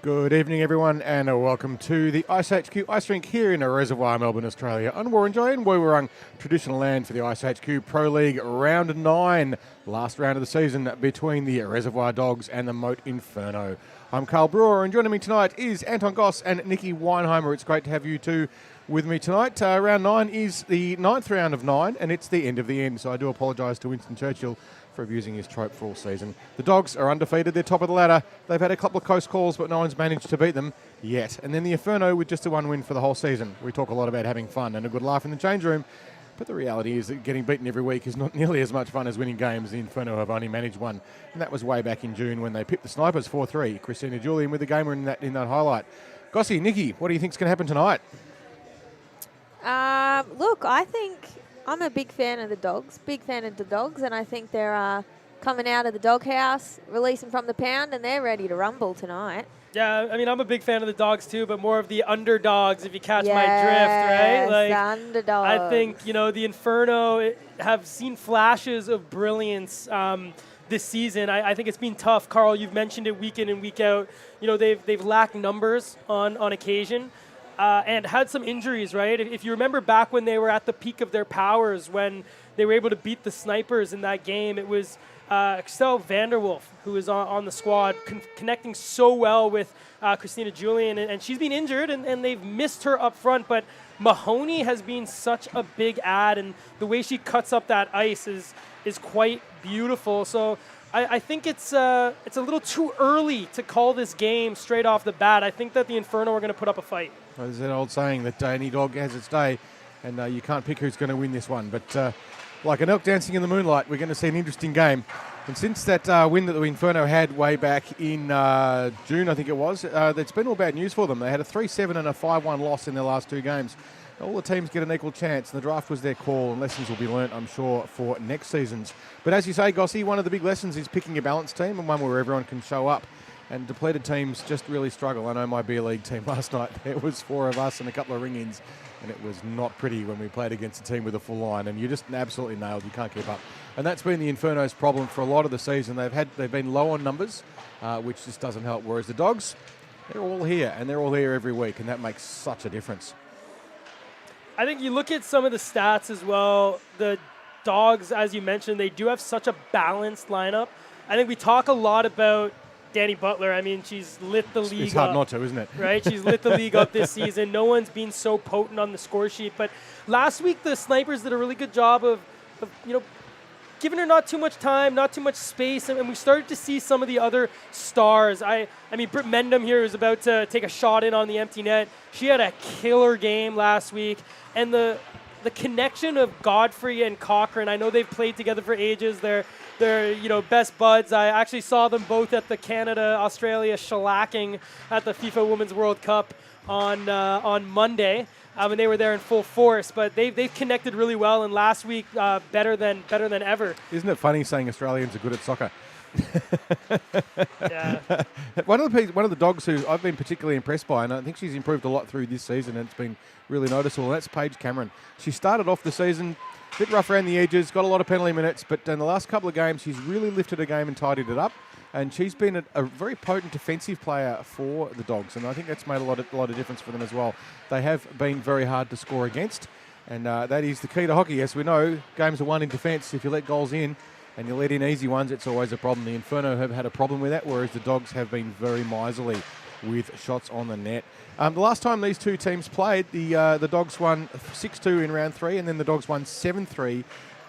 Good evening, everyone, and welcome to the Ice HQ Ice Rink here in Reservoir, Melbourne, Australia, on Warranjoy and Woiwurrung, traditional land for the Ice HQ Pro League Round 9, last round of the season between the Reservoir Dogs and the Moat Inferno. I'm Carl Brewer, and joining me tonight is Anton Goss and Nikki Weinheimer. It's great to have you two with me tonight. Round 9 is the 9th round of 9, and it's the end of the end, so I do apologise to Winston Churchill for abusing his trope for all season. The Dogs are undefeated. They're top of the ladder. They've had a couple of close calls, but no one's managed to beat them yet. And then the Inferno with just a one win for the whole season. We talk a lot about having fun and a good laugh in the change room, but the reality is that getting beaten every week is not nearly as much fun as winning games. The Inferno have only managed one, and that was way back in June when they pipped the Snipers 4-3. Christina Julian with the gamer in that highlight. Gossy, Nikki, what do you think is going to happen tonight? Look, I think I'm a big fan of the Dogs, and I think they're coming out of the doghouse, releasing from the pound, and they're ready to rumble tonight. Yeah, I mean, I'm a big fan of the Dogs too, but more of the underdogs, if you catch my drift, right? Like, the underdogs. I think, the Inferno have seen flashes of brilliance this season. I think it's been tough. Carl, you've mentioned it week in and week out. They've lacked numbers on occasion. And had some injuries, right? If you remember back when they were at the peak of their powers, when they were able to beat the Snipers in that game, it was Excel Vanderwolf who was on the squad, connecting so well with Christina Julian, and she's been injured, and they've missed her up front, but Mahoney has been such a big add, and the way she cuts up that ice is quite beautiful. So I think it's a little too early to call this game straight off the bat. I think that the Inferno are going to put up a fight. Well, there's an old saying that any dog has its day, and you can't pick who's going to win this one. But like an elk dancing in the moonlight, we're going to see an interesting game. And since that win that the Inferno had way back in June, I think it was, that's been all bad news for them. They had a 3-7 and a 5-1 loss in their last two games. All the teams get an equal chance, and the draft was their call, and lessons will be learnt, I'm sure, for next seasons. But as you say, Gossy, one of the big lessons is picking a balanced team and one where everyone can show up. And depleted teams just really struggle. I know my beer league team last night, there was 4 of us and a couple of ring-ins, and it was not pretty when we played against a team with a full line, and you just absolutely nailed. You can't keep up. And that's been the Inferno's problem for a lot of the season. They've been low on numbers, which just doesn't help. Whereas the Dogs, they're all here, and they're all here every week, and that makes such a difference. I think you look at some of the stats as well. The Dogs, as you mentioned, they do have such a balanced lineup. I think we talk a lot about Danny Butler. I mean, she's lit the league up. It's hard not to, isn't it? Right? She's lit the league up this season. No one's been so potent on the score sheet. But last week, the Snipers did a really good job of giving her not too much time, not too much space, and we started to see some of the other stars. I mean, Britt Mendham here is about to take a shot in on the empty net. She had a killer game last week, and the connection of Godfrey and Cochrane, I know they've played together for ages. They're best buds. I actually saw them both at the Canada-Australia shellacking at the FIFA Women's World Cup on Monday. And they were there in full force, but they've connected really well. And last week, better than ever. Isn't it funny saying Australians are good at soccer? Yeah. One of the Dogs who I've been particularly impressed by, and I think she's improved a lot through this season, and it's been really noticeable, and that's Paige Cameron. She started off the season a bit rough around the edges, got a lot of penalty minutes, but in the last couple of games, she's really lifted her game and tidied it up. And she's been a very potent defensive player for the Dogs, and I think that's made a lot of difference for them as well. They have been very hard to score against, and that is the key to hockey. As we know, games are won in defence. If you let goals in and you let in easy ones, it's always a problem. The Inferno have had a problem with that, whereas the Dogs have been very miserly with shots on the net. The last time these two teams played, the Dogs won 6-2 in round 3, and then the Dogs won 7-3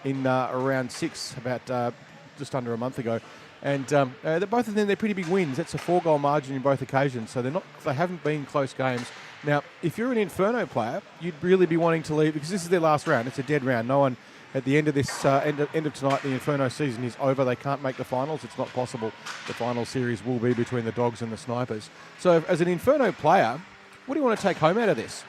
in round 6 about just under a month ago. And both of them, they're pretty big wins. It's a 4-goal margin in both occasions, so they haven't been close games. Now, if you're an Inferno player, you'd really be wanting to leave, because this is their last round. It's a dead round. No one, at the end of this end of tonight, the Inferno season is over. They can't make the finals. It's not possible. The final series will be between the Dogs and the Snipers. So as an Inferno player, what do you want to take home out of this?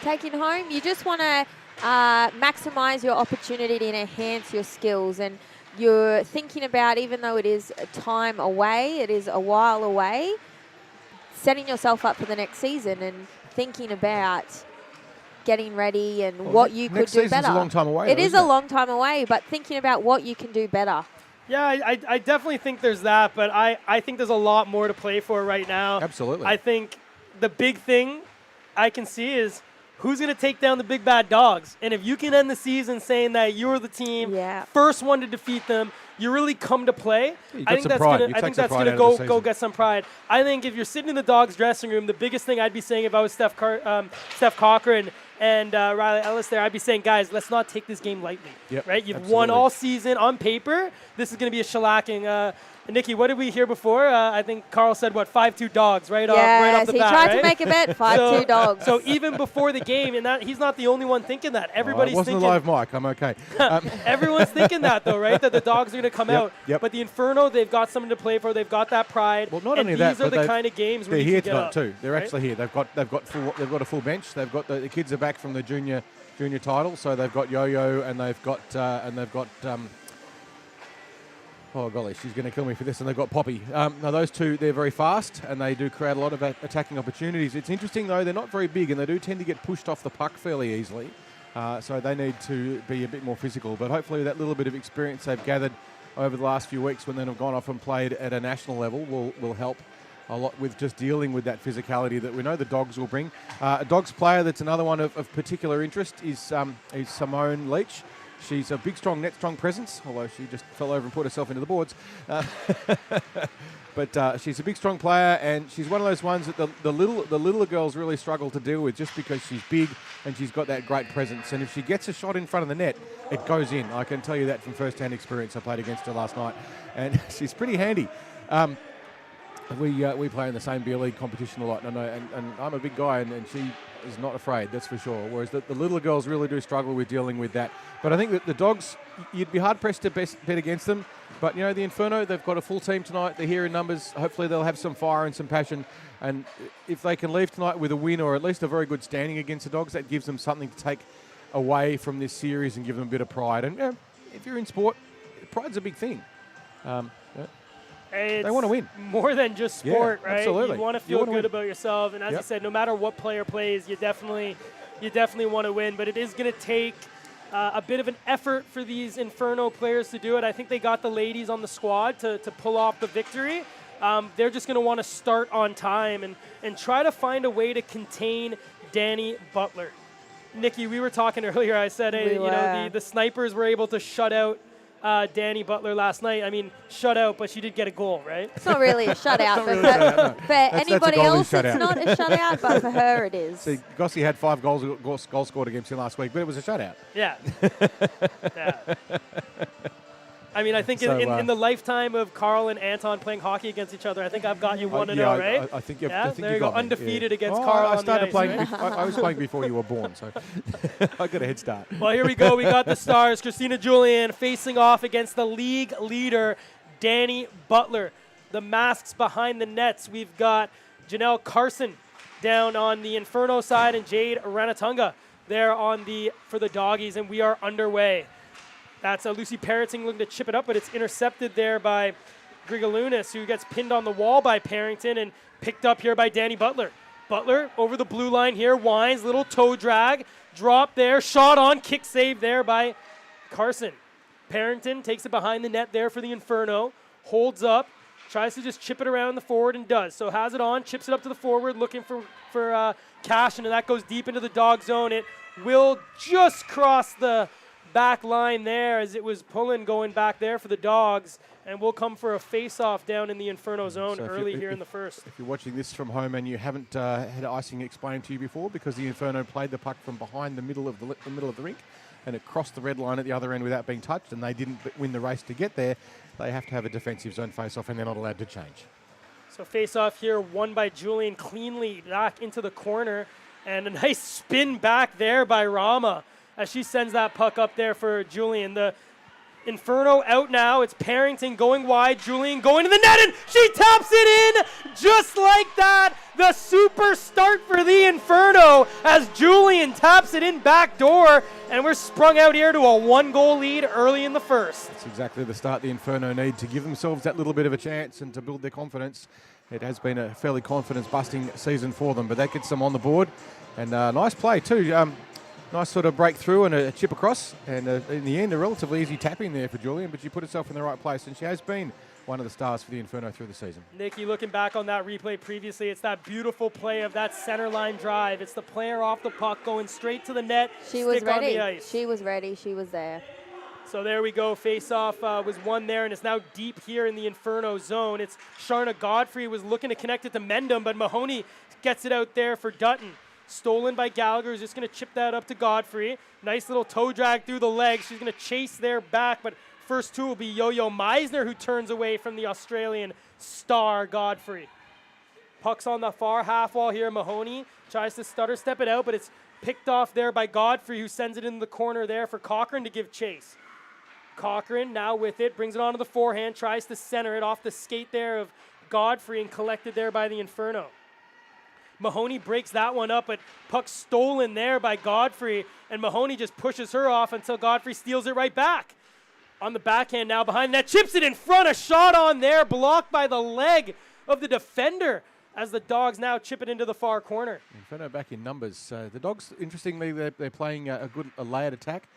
Taking home, you just want to maximise your opportunity to enhance your skills, and you're thinking about, even though it is a time away, it is a while away, setting yourself up for the next season and thinking about getting ready and what you could do better. Next season's a long time away. It is a long time away, but thinking about what you can do better. Yeah, I definitely think there's that, but I think there's a lot more to play for right now. Absolutely. I think the big thing I can see is who's going to take down the big bad dogs. And if you can end the season saying that you're the team, first one to defeat them, you really come to play. I think that's going to go get some pride. I think if you're sitting in the Dogs dressing room, the biggest thing I'd be saying if I was Steph Cochran and Riley Ellis there, I'd be saying, guys, let's not take this game lightly. Right? You've won all season on paper. This is going to be a shellacking. Nikki, what did we hear before? I think Carl said, 5-2 Dogs right off the bat, he tried to make a bet, 5-2 Dogs. So even before the game, and he's not the only one thinking that. Everybody's thinking. It wasn't a live mic. I'm okay. Everyone's thinking that, though, right? That the Dogs are going to come out. But the Inferno, they've got something to play for. They've got that pride. Well, not only that, these are the kind of games where they're you here can get tonight up, too. They're right? actually here. They've got a full bench. They've got the kids are back from the junior title, so they've got Yo-Yo and they've got oh golly, she's going to kill me for this. And they've got Poppy. Now those two, they're very fast and they do create a lot of attacking opportunities. It's interesting though, they're not very big and they do tend to get pushed off the puck fairly easily. So they need to be a bit more physical. But hopefully that little bit of experience they've gathered over the last few weeks when they've gone off and played at a national level will help a lot with just dealing with that physicality that we know the Dogs will bring. A Dogs player that's another one of particular interest is Simone Leach. She's a big, strong, net-strong presence, although she just fell over and put herself into the boards. But she's a big, strong player, and she's one of those ones that the littler girls really struggle to deal with just because she's big and she's got that great presence. And if she gets a shot in front of the net, it goes in. I can tell you that from first-hand experience. I played against her last night, and she's pretty handy. We play in the same beer league competition a lot, and I'm a big guy, and she is not afraid, that's for sure. Whereas the little girls really do struggle with dealing with that. But I think that the Dogs, you'd be hard-pressed to bet against them. But, you know, the Inferno, they've got a full team tonight. They're here in numbers. Hopefully they'll have some fire and some passion. And if they can leave tonight with a win or at least a very good standing against the Dogs, that gives them something to take away from this series and give them a bit of pride. And, you know, if you're in sport, pride's a big thing. They want to win. More than just sport, right? Absolutely. You want to feel good about yourself. And as you said, no matter what player plays, you definitely want to win. But it is going to take a bit of an effort for these Inferno players to do it. I think they got the ladies on the squad to pull off the victory. They're just going to want to start on time and try to find a way to contain Dani Butler. Nikki, we were talking earlier. I said, the snipers were able to shut out Dani Butler last night. I mean, shut out, but she did get a goal, right? It's not really a shutout. For anybody else, it's not a shutout, but for her it is. See, Gossie had 5 goals scored against him last week, but it was a shutout. Yeah. I mean, I think in the lifetime of Carl and Anton playing hockey against each other, I think I've got you 1-0, right? I think you there you go, undefeated against Carl. I started playing. Right? I was playing before you were born, so I got a head start. Well, here we go. We got the Stars, Christina Julian facing off against the league leader, Dani Butler. The masks behind the nets. We've got Janelle Carson down on the Inferno side and Jade Ranatunga there for the Doggies, and we are underway. That's Lucy Parroting looking to chip it up, but it's intercepted there by Grigalunas, who gets pinned on the wall by Parrington and picked up here by Dani Butler. Butler over the blue line here, winds, little toe drag, drop there, shot on, kick save there by Carson. Parrington takes it behind the net there for the Inferno, holds up, tries to just chip it around the forward and does. So has it on, chips it up to the forward, looking for Cashin, and that goes deep into the Dog zone. It will just cross the back line there as it was pulling going back there for the Dogs, and we'll come for a face-off down in the Inferno zone here in the first. If you're watching this from home and you haven't had icing explained to you before, because the Inferno played the puck from behind the middle of the rink, and it crossed the red line at the other end without being touched, and they didn't win the race to get there, they have to have a defensive zone face-off, and they're not allowed to change. So face-off here, won by Julian, cleanly back into the corner, and a nice spin back there by Rama as she sends that puck up there for Julian. The Inferno out now. It's Parrington going wide. Julian going to the net, and she taps it in just like that. The super start for the Inferno as Julian taps it in back door, and we're sprung out here to a 1-goal lead early in the first. That's exactly the start the Inferno need to give themselves that little bit of a chance and to build their confidence. It has been a fairly confidence-busting season for them, but that gets them on the board. And nice play too. Nice sort of breakthrough and a chip across. And in the end, a relatively easy tapping there for Julian, but she put herself in the right place, and she has been one of the stars for the Inferno through the season. Nikki, looking back on that replay previously, it's that beautiful play of that center line drive. It's the player off the puck going straight to the net, She was stick on ready. the ice. She was ready. She was there. So there we go. Face-off was won there, and it's now deep here in the Inferno zone. It's Sharna Godfrey was looking to connect it to Mendham, but Mahoney gets it out there for Dutton. Stolen by Gallagher, who's just going to chip that up to Godfrey. Nice little toe drag through the legs. She's going to chase there back, but first two will be Yo-Yo Meisner, who turns away from the Australian star Godfrey. Puck's on the far half wall here. Mahoney tries to stutter step it out, but it's picked off there by Godfrey, who sends it into the corner there for Cochran to give chase. Cochran now with it, brings it onto the forehand, tries to center it off the skate there of Godfrey and collected there by the Inferno. Mahoney breaks that one up, but puck stolen there by Godfrey, and Mahoney just pushes her off until Godfrey steals it right back. On the backhand now behind that, chips it in front, a shot on there, blocked by the leg of the defender as the Dogs now chip it into the far corner. Inferno back in numbers. The Dogs, interestingly, they're playing a layered attack.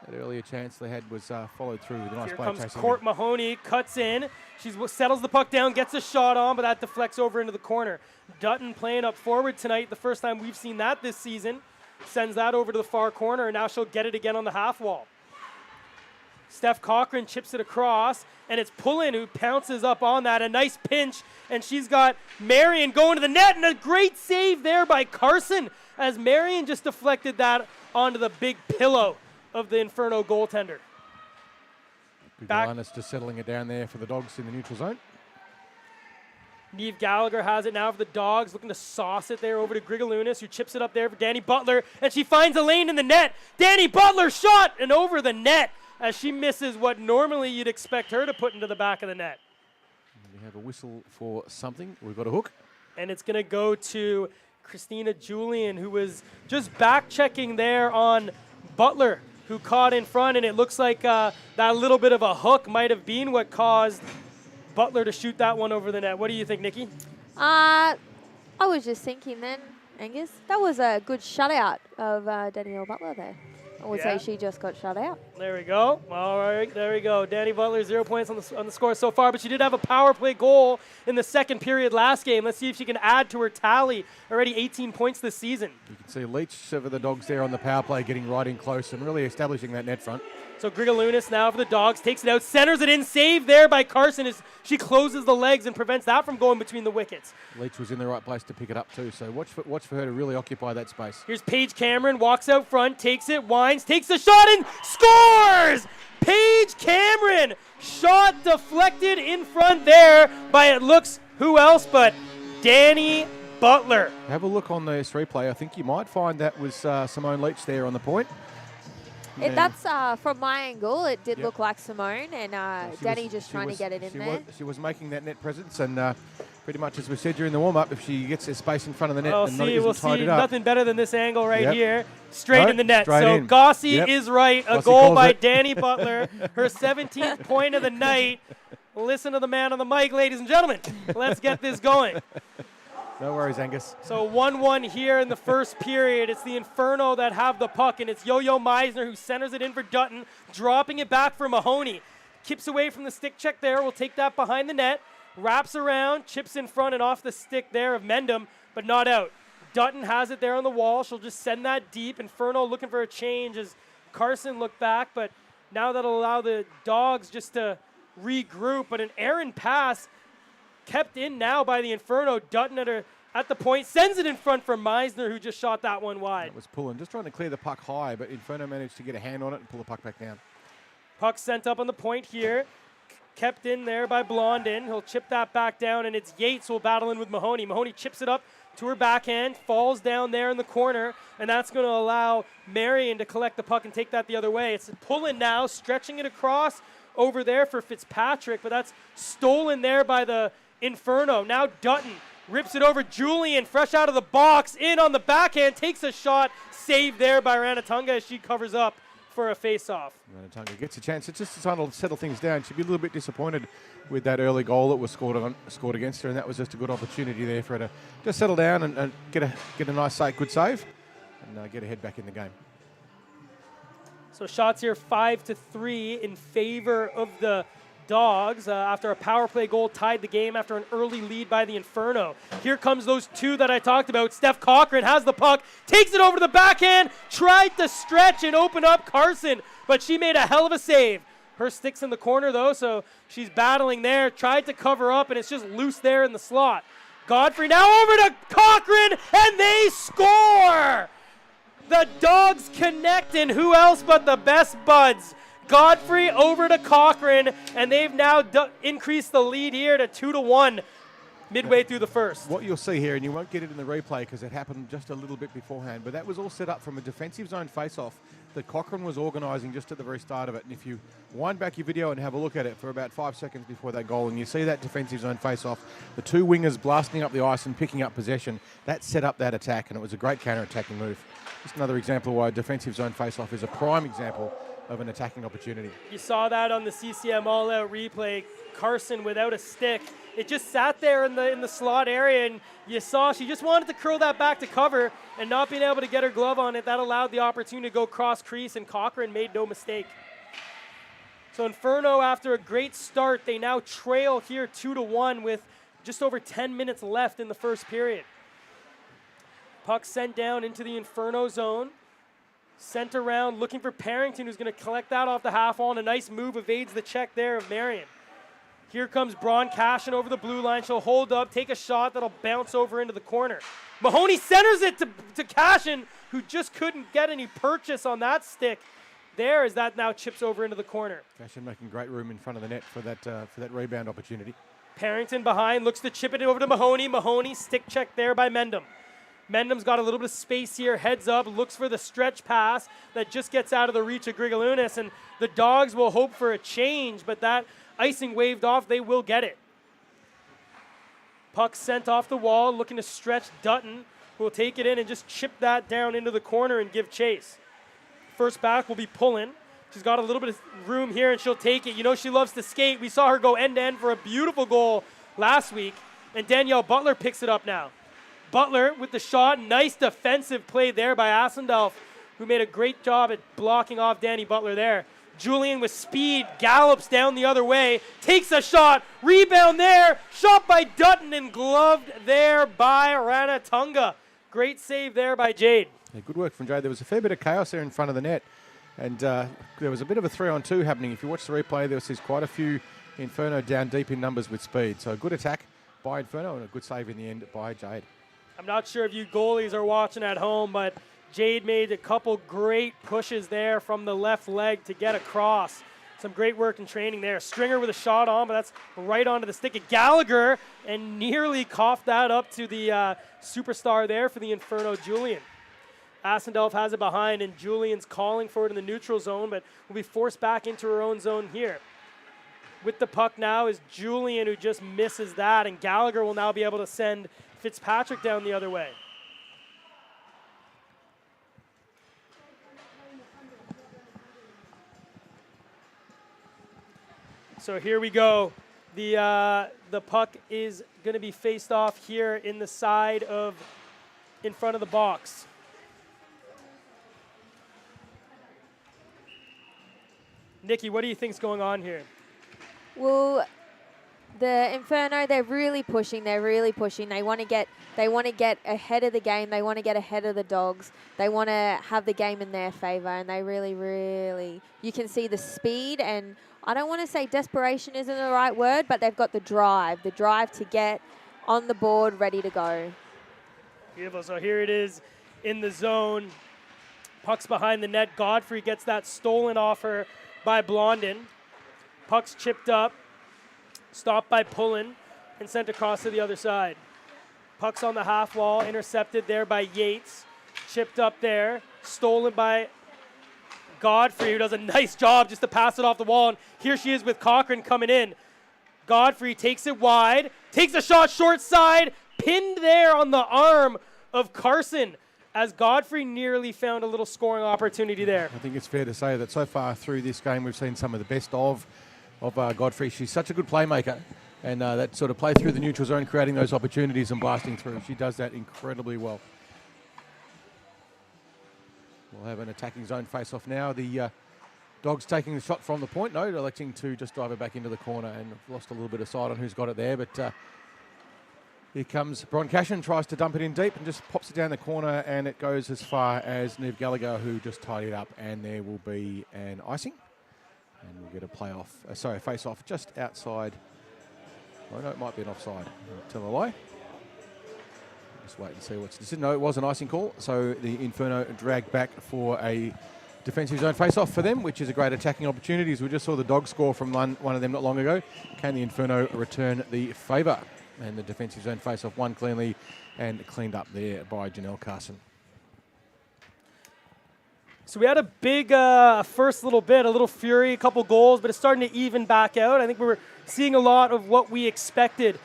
That earlier chance they had was followed through with a nice Here play comes chasing. Court Mahoney, cuts in. She settles the puck down, gets a shot on, but that deflects over into the corner. Dutton playing up forward tonight, the first time we've seen that this season. Sends that over to the far corner, and now she'll get it again on the half wall. Steph Cochran chips it across, and it's Pullen who pounces up on that. A nice pinch, and she's got Marion going to the net, and a great save there by Carson as Marion just deflected that onto the big pillow of the Inferno goaltender. Good Back. Linus just settling it down there for the Dogs in the neutral zone. Neve Gallagher has it now for the Dogs, looking to sauce it there over to Grigalunas, who chips it up there for Danny Butler, and she finds a lane in the net. Danny Butler shot and over the net as she misses what normally you'd expect her to put into the back of the net. We have a whistle for something. We've got a hook. And it's going to go to Christina Julian, who was just back-checking there on Butler, who caught in front, and it looks like that little bit of a hook might have been what caused Butler to shoot that one over the net. What do you think, Nikki? I was just thinking then, Angus, that was a good shutout of Danielle Butler there. I would Yeah. say she just got shut out. There we go. All right, there we go. Danny Butler, 0 points on the score so far, but she did have a power play goal in the second period last game. Let's see if she can add to her tally. Already 18 points this season. You can see Leach over the Dogs there on the power play, getting right in close and really establishing that net front. So Grigalunas now for the Dogs, takes it out, centers it in, saved there by Carson as she closes the legs and prevents that from going between the wickets. Leach was in the right place to pick it up too, so watch for her to really occupy that space. Here's Paige Cameron, walks out front, takes it, winds, takes the shot and scores! Paige Cameron, shot deflected in front there by, it looks, who else but Danny Butler. Have a look on this replay. I think you might find that was Simone Leach there on the point. And That's from my angle. It did Yep. look like Simone, and she Danny was- just she trying was- to get it in she there. She was making that net presence, and pretty much as we said during the warm-up, if she gets a space in front of the net Oh, and not, see, isn't we'll tied see it up, nothing better than this angle right Yep. here. Straight No, in the net. straight So in. Gossie Yep. is right. A Gossie goal calls by it. Danny Butler. Her 17th point of the night. Listen to the man on the mic, ladies and gentlemen. Let's get this going. no worries, Angus. So 1-1 here in the first period. It's the Inferno that have the puck, and it's Yo-Yo Meisner who centers it in for Dutton, dropping it back for Mahoney. Kips away from the stick check there. We'll take that behind the net. Wraps around, chips in front and off the stick there of Mendham, but not out. Dutton has it there on the wall. She'll just send that deep. Inferno looking for a change as Carson looked back, but now that'll allow the Dogs just to regroup. But an errant pass kept in now by the Inferno. Dutton at the point, sends it in front for Meisner, who just shot that one wide. That was pulling, just trying to clear the puck high, but Inferno managed to get a hand on it and pull the puck back down. Puck sent up on the point here. Kept in there by Blondin. He'll chip that back down, and it's Yates who will battle in with Mahoney. Mahoney chips it up to her backhand, falls down there in the corner, and that's going to allow Marion to collect the puck and take that the other way. It's Pullen now, stretching it across over there for Fitzpatrick, but that's stolen there by the Inferno. Now Dutton rips it over. Julian, fresh out of the box, in on the backhand, takes a shot, saved there by Ranatunga as she covers up for a face-off. Ranatunga gets a chance. It's just trying to settle things down. She'd be a little bit disappointed with that early goal that was scored against her, and that was just a good opportunity there for her to just settle down and get a nice good save and get her head back in the game. So shots here 5-3 in favor of the Dogs after a power play goal tied the game after an early lead by the Inferno. Here comes those two that I talked about. Steph Cochran has the puck, takes it over to the backhand, tried to stretch and open up Carson, but she made a hell of a save. Her stick's in the corner though, so she's battling there, tried to cover up, and it's just loose there in the slot. Godfrey now over to Cochran, and they score! The Dogs connect, and who else but the best buds? Godfrey over to Cochran, and they've now increased the lead here to 2-1 midway through the first. What you'll see here, and you won't get it in the replay because it happened just a little bit beforehand, but that was all set up from a defensive zone face-off that Cochran was organising just at the very start of it. And if you wind back your video and have a look at it for about 5 seconds before that goal, and you see that defensive zone face-off, the two wingers blasting up the ice and picking up possession, that set up that attack, and it was a great counter-attacking move. Just another example why a defensive zone face-off is a prime example of an attacking opportunity. You saw that on the CCM all-out replay. Carson without a stick. It just sat there in the slot area, and you saw she just wanted to curl that back to cover, and not being able to get her glove on it, that allowed the opportunity to go cross crease, and Cochran made no mistake. So Inferno, after a great start, they now trail here 2-1 with just over 10 minutes left in the first period. Puck sent down into the Inferno zone. Sent around, looking for Parrington, who's going to collect that off the half wall, and a nice move evades the check there of Marion. Here comes Braun Cashin over the blue line. She'll hold up, take a shot that'll bounce over into the corner. Mahoney centers it to Cashin, who just couldn't get any purchase on that stick there as that now chips over into the corner. Cashin making great room in front of the net for that rebound opportunity. Parrington behind, looks to chip it over to Mahoney. Mahoney, stick check there by Mendham. Mendham's got a little bit of space here, heads up, looks for the stretch pass that just gets out of the reach of Grigalunas, and the Dogs will hope for a change, but that icing waved off, they will get it. Puck sent off the wall, looking to stretch Dutton, who will take it in and just chip that down into the corner and give chase. First back will be Pullen. She's got a little bit of room here, and she'll take it. You know she loves to skate. We saw her go end-to-end for a beautiful goal last week, and Danielle Butler picks it up now. Butler with the shot. Nice defensive play there by Asendorf, who made a great job at blocking off Danny Butler there. Julian with speed gallops down the other way, takes a shot, rebound there, shot by Dutton and gloved there by Ranatunga. Great save there by Jade. Yeah, good work from Jade. There was a fair bit of chaos there in front of the net, and there was a bit of a 3-on-2 happening. If you watch the replay, there was quite a few Inferno down deep in numbers with speed. So a good attack by Inferno and a good save in the end by Jade. I'm not sure if you goalies are watching at home, but Jade made a couple great pushes there from the left leg to get across. Some great work in training there. Stringer with a shot on, but that's right onto the stick of Gallagher, and nearly coughed that up to the superstar there for the Inferno, Julian. Asendorf has it behind, and Julian's calling for it in the neutral zone, but will be forced back into her own zone here. With the puck now is Julian, who just misses that, and Gallagher will now be able to send Fitzpatrick down the other way. So here we go. The puck is going to be faced off here in the side of, in front of the box. Nikki, what do you think's going on here? Well, the Inferno, they're really pushing. They want to get ahead of the game. They want to get ahead of the Dogs. They want to have the game in their favor, and they really, you can see the speed, and I don't want to say desperation isn't the right word, but they've got the drive to get on the board, ready to go. Beautiful. So here it is in the zone. Puck's behind the net. Godfrey gets that stolen off her by Blondin. Puck's chipped up. Stopped by Pullen and sent across to the other side. Puck's on the half wall, intercepted there by Yates. Chipped up there, stolen by Godfrey, who does a nice job just to pass it off the wall. And here she is with Cochran coming in. Godfrey takes it wide, takes a shot short side, pinned there on the arm of Carson, as Godfrey nearly found a little scoring opportunity there. I think it's fair to say that so far through this game, we've seen some of the best of Godfrey. She's such a good playmaker, and that sort of play through the neutral zone, creating those opportunities and blasting through. She does that incredibly well. We'll have an attacking zone face-off now. The Dogs taking the shot from the point. No, electing to just drive it back into the corner and lost a little bit of sight on who's got it there. But here comes Bron Cashin, tries to dump it in deep and just pops it down the corner, and it goes as far as Neve Gallagher, who just tied it up, and there will be an icing. And we'll get a face-off just outside. Oh, no, it might be an offside. I'll tell a lie. Just wait and see what's decided. No, it was an icing call, so the Inferno dragged back for a defensive zone face-off for them, which is a great attacking opportunity. As we just saw the Dogs score from one of them not long ago. Can the Inferno return the favour? And the defensive zone face-off won cleanly and cleaned up there by Janelle Carson. So we had a big first little bit, a little fury, a couple goals, but it's starting to even back out. I think we were seeing a lot of what we expected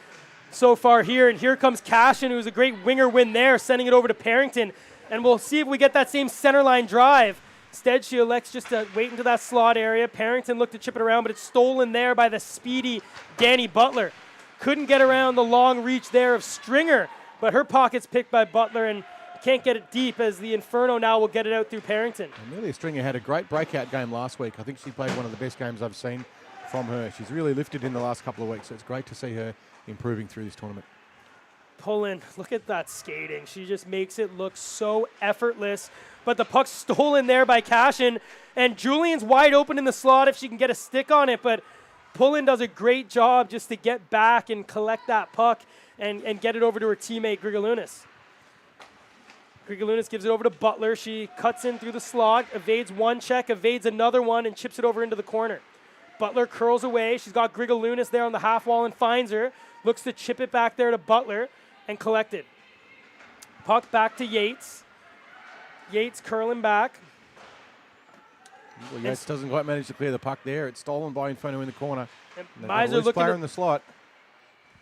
so far here. And here comes Cashin, who's a great winger win there, sending it over to Parrington. And we'll see if we get that same center line drive. Instead, she elects just to wait into that slot area. Parrington looked to chip it around, but it's stolen there by the speedy Danny Butler. Couldn't get around the long reach there of Stringer, but her pocket's picked by Butler and can't get it deep, as the Inferno now will get it out through Parrington. Amelia Stringer had a great breakout game last week. I think she played one of the best games I've seen from her. She's really lifted in the last couple of weeks, so it's great to see her improving through this tournament. Pullen, look at that skating. She just makes it look so effortless. But the puck's stolen there by Cashin, and Julian's wide open in the slot if she can get a stick on it, but Pullen does a great job just to get back and collect that puck and get it over to her teammate, Grigalunas. Grigalunas gives it over to Butler. She cuts in through the slot, evades one check, evades another one, and chips it over into the corner. Butler curls away. She's got Grigalunas there on the half wall and finds her. Looks to chip it back there to Butler and collect it. Puck back to Yates. Yates curling back. Well, Yates doesn't quite manage to clear the puck there. It's stolen by Inferno in the corner. And They've got a Miser loose looking player to, in the slot.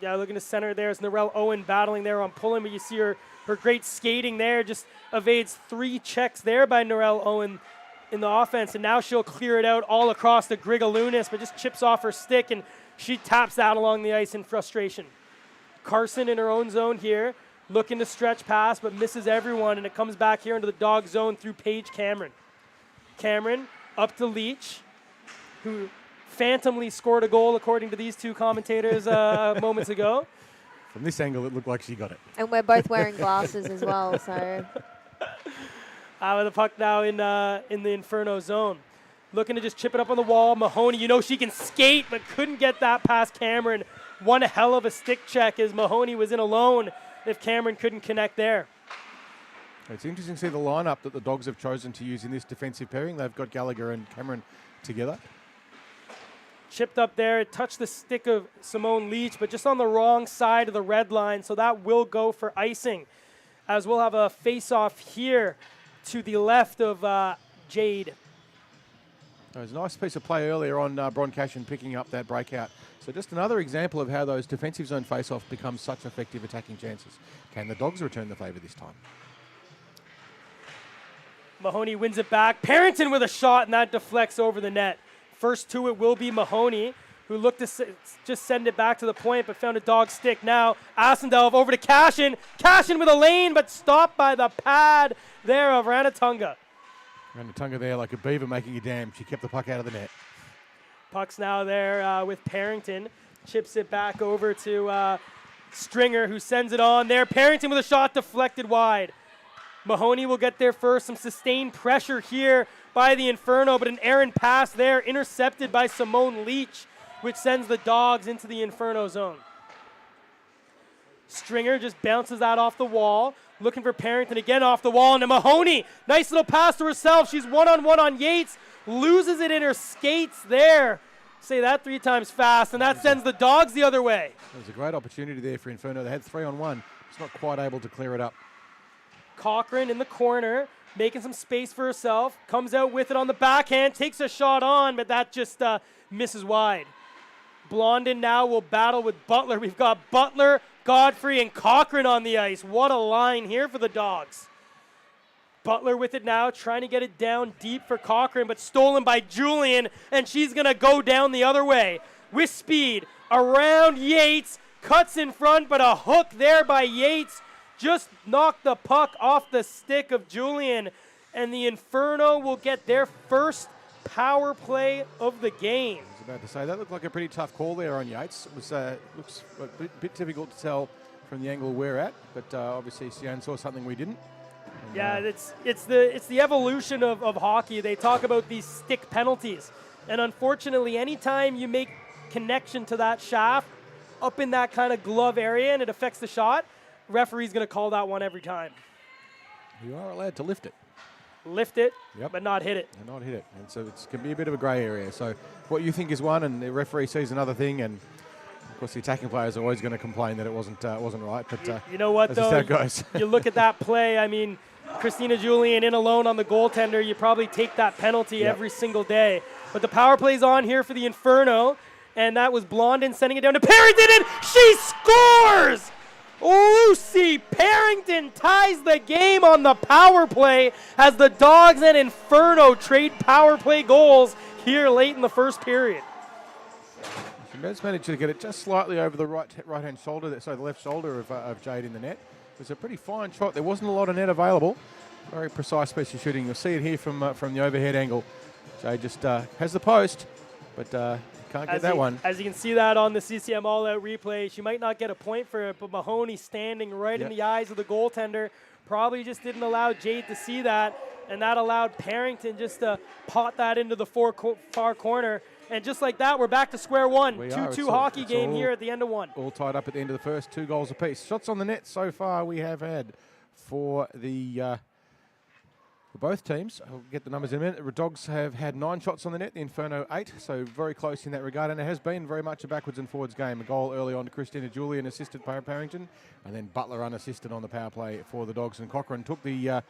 yeah, looking to center there. It's Narelle Owen battling there on Pullen, but you see her great skating there. Just evades 3 checks there by Narelle Owen in the offense, and now she'll clear it out all across the Grigalunas, but just chips off her stick, and she taps that along the ice in frustration. Carson in her own zone here, looking to stretch pass, but misses everyone, and it comes back here into the dog zone through Paige Cameron. Cameron up to Leach, who phantomly scored a goal, according to these two commentators moments ago. From this angle, it looked like she got it. And we're both wearing glasses as well, so. With the puck now in the Inferno zone. Looking to just chip it up on the wall. Mahoney, you know she can skate, but couldn't get that past Cameron. One hell of a stick check as Mahoney was in alone if Cameron couldn't connect there. It's interesting to see the lineup that the Dogs have chosen to use in this defensive pairing. They've got Gallagher and Cameron together. Chipped up there, it touched the stick of Simone Leach, but just on the wrong side of the red line, so that will go for icing. As we'll have a face-off here to the left of Jade. It was a nice piece of play earlier on Bron Cashin picking up that breakout. So just another example of how those defensive zone face-off become such effective attacking chances. Can the Dogs return the favour this time? Mahoney wins it back. Parrington with a shot, and that deflects over the net. First to it will be Mahoney, who looked to just send it back to the point, but found a dog stick. Now Asendel over to Cashin. Cashin with a lane, but stopped by the pad there of Ranatunga. Ranatunga there like a beaver making a dam. She kept the puck out of the net. Puck's now there with Parrington. Chips it back over to Stringer, who sends it on there. Parrington with a shot deflected wide. Mahoney will get there first. Some sustained pressure here by the Inferno, but an errant pass there intercepted by Simone Leach, which sends the Dogs into the Inferno zone. Stringer just bounces that off the wall, looking for Parrington again off the wall, and Mahoney, nice little pass to herself. She's one-on-one on Yates, loses it in her skates there. Say that 3 times fast, and that sends the Dogs the other way. It was a great opportunity there for Inferno. They had 3-on-1. It's not quite able to clear it up. Cochran in the corner, making some space for herself, comes out with it on the backhand, takes a shot on, but that just misses wide. Blondin now will battle with Butler. We've got Butler, Godfrey, and Cochran on the ice. What a line here for the Dogs. Butler with it now, trying to get it down deep for Cochran, but stolen by Julian, and she's going to go down the other way. With speed, around Yates, cuts in front, but a hook there by Yates just knocked the puck off the stick of Julian, and the Inferno will get their first power play of the game. I was about to say, that looked like a pretty tough call there on Yates. It was looks a bit difficult to tell from the angle we're at, but obviously Sion saw something we didn't. And, Yeah, it's the evolution of hockey. They talk about these stick penalties, and unfortunately, anytime you make connection to that shaft up in that kind of glove area and it affects the shot, referee's going to call that one every time. you are allowed to lift it. Lift it, Yep. but not hit it. And not hit it. And so it can be a bit of a grey area. So what you think is one and the referee sees another thing, and of course the attacking players are always going to complain that it wasn't right. But You know what, that's just how though? it goes. You look at that play, I mean, Christina Julian in alone on the goaltender, you probably take that penalty Yep. every single day. But the power play's on here for the Inferno, and that was Blondin sending it down to Parrington, and she scores! Lucy Parrington ties the game on the power play as the Dogs and Inferno trade power play goals here late in the first period. She just managed to get it just slightly over the right-hand shoulder, the left shoulder of Jade in the net. It was a pretty fine shot. There wasn't a lot of net available. Very precise piece of shooting. You'll see it here from the overhead angle. Jade just has the post, but can't get that one. As you can see that on the CCM all-out replay, she might not get a point for it, but Mahoney standing right in Yep. the eyes of the goaltender probably just didn't allow Jade to see that, and that allowed Parrington just to pot that into the far corner. And just like that, we're back to square one. We are. 2-2 It's all- hockey it's game all- here at the end of one. All tied up at the end of the first, 2 goals apiece. Shots on the net so far we have had for both teams. I'll get the numbers in a minute. The Dogs have had 9 shots on the net, the Inferno 8, so very close in that regard. And it has been very much a backwards and forwards game. A goal early on to Christina Julian, assisted by Parrington, and then Butler unassisted on the power play for the Dogs. And Cochrane took the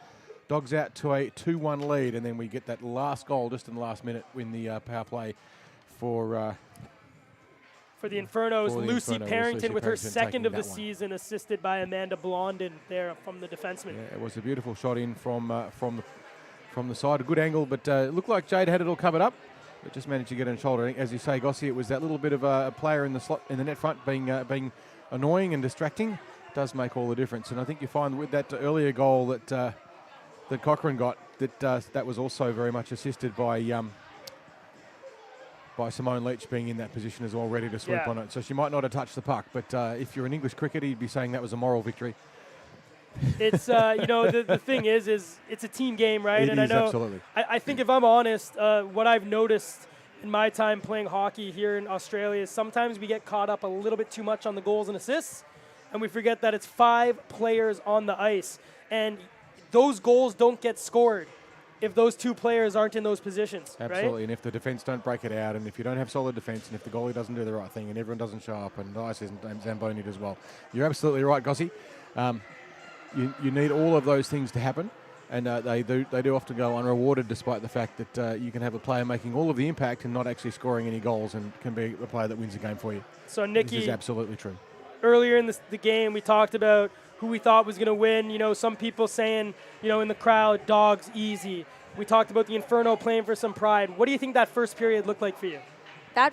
Dogs out to a 2-1 lead, and then we get that last goal just in the last minute in the power play for For the Infernos, For the Lucy Inferno, Parrington Lucy with her Parrington second taking of the that one. season, assisted by Amanda Blondin there from the defenseman. Yeah, it was a beautiful shot in from the side, a good angle, but it looked like Jade had it all covered up, but just managed to get on shoulder. As you say, Gossie, it was that little bit of a player in the slot in the net front being annoying and distracting. Does make all the difference, and I think you find with that earlier goal that Cochrane got that was also very much assisted by Simone Leach being in that position as well, ready to sweep Yeah. on it. So she might not have touched the puck, but if you're an English cricketer, you'd be saying that was a moral victory. It's the thing is it's a team game, right? It and is, I know absolutely. I think if I'm honest, what I've noticed in my time playing hockey here in Australia is sometimes we get caught up a little bit too much on the goals and assists, and we forget that it's 5 players on the ice, and those goals don't get scored if those 2 players aren't in those positions, Absolutely, right? and if the defence don't break it out, and if you don't have solid defence, and if the goalie doesn't do the right thing, and everyone doesn't show up, and Dice isn't Zamboni as well, you're absolutely right, Gossie. You need all of those things to happen, and they do often go unrewarded, despite the fact that you can have a player making all of the impact and not actually scoring any goals, and can be a player that wins the game for you. So This Nikki, is absolutely true. earlier in the game, we talked about who we thought was going to win. You know, some people saying, in the crowd, Dogs easy. We talked about the Inferno playing for some pride. What do you think that first period looked like for you? That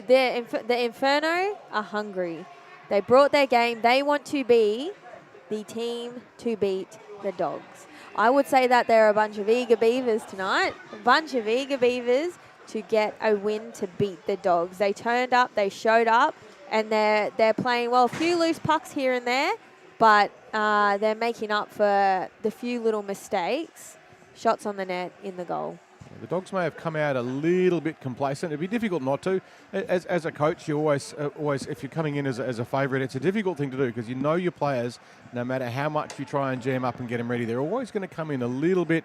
the Inferno are hungry. They brought their game. They want to be the team to beat the Dogs. I would say that they're a bunch of eager beavers tonight. A bunch of eager beavers to get a win to beat the Dogs. They turned up, they showed up, and they're playing, well, a few loose pucks here and there, but they're making up for the few little mistakes. Shots on the net, in the goal. The Dogs may have come out a little bit complacent. It'd be difficult not to. As a coach, you always, if you're coming in as a favourite, it's a difficult thing to do because you know your players, no matter how much you try and jam up and get them ready, they're always going to come in a little bit,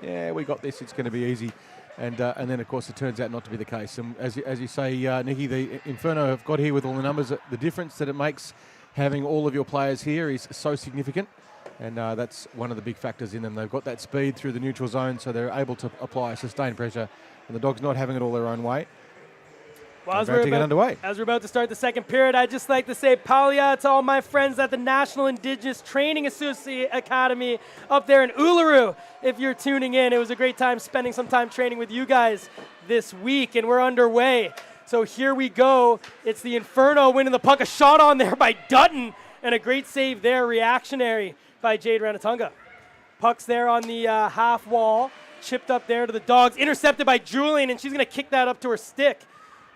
yeah, we got this, it's going to be easy. And then, of course, it turns out not to be the case. And as you say, Nikki, the Inferno have got here with all the numbers. The difference that it makes having all of your players here is so significant. And that's one of the big factors in them. They've got that speed through the neutral zone, so they're able to apply sustained pressure. And the Dogs not having it all their own way. Well, as About to get underway. As we're about to start the second period, I'd just like to say Palia to all my friends at the National Indigenous Training Academy up there in Uluru. If you're tuning in, it was a great time spending some time training with you guys this week, and we're underway. So here we go. It's the Inferno winning the puck. A shot on there by Dutton, and a great save there, reactionary by Jade Ranatunga. Puck's there on the half wall, chipped up there to the Dogs, intercepted by Julian, and she's going to kick that up to her stick.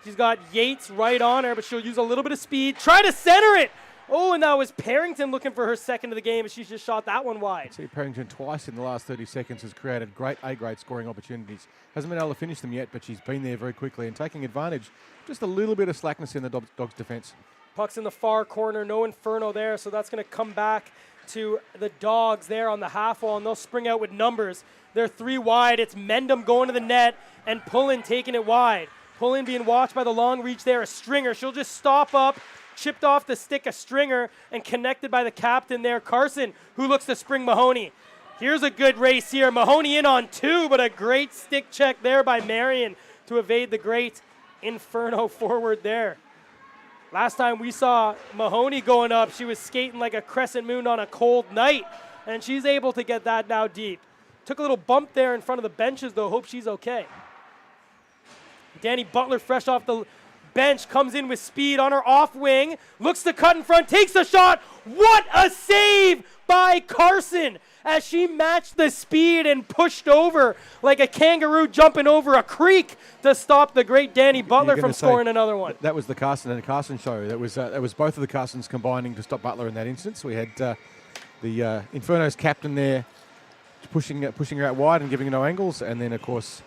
She's got Yates right on her, but she'll use a little bit of speed. Try to center it. Oh, and that was Parrington looking for her second of the game, and she's just shot that one wide. See, Parrington twice in the last 30 seconds has created great A-grade scoring opportunities. Hasn't been able to finish them yet, but she's been there very quickly and taking advantage. Just a little bit of slackness in the Dogs' defence. Puck's in the far corner, no Inferno there, so that's going to come back to the Dogs there on the half wall, and they'll spring out with numbers. They're 3 wide. It's Mendham going to the net and Pullen taking it wide. Pullen being watched by the long reach there, a Stringer. She'll just stop up, chipped off the stick, a Stringer, and connected by the captain there, Carson, who looks to spring Mahoney. Here's a good race here. Mahoney in on 2, but a great stick check there by Marion to evade the great Inferno forward there. Last time we saw Mahoney going up, she was skating like a crescent moon on a cold night, and she's able to get that now deep. Took a little bump there in front of the benches, though. Hope she's okay. Danny Butler, fresh off the bench, comes in with speed on her off wing, looks to cut in front, takes a shot. What a save by Carson as she matched the speed and pushed over like a kangaroo jumping over a creek to stop the great Danny Butler from scoring another one. That was the Carson and Carson show. That was both of the Carsons combining to stop Butler in that instance. We had the Inferno's captain there pushing her out wide and giving her no angles, and then, of course,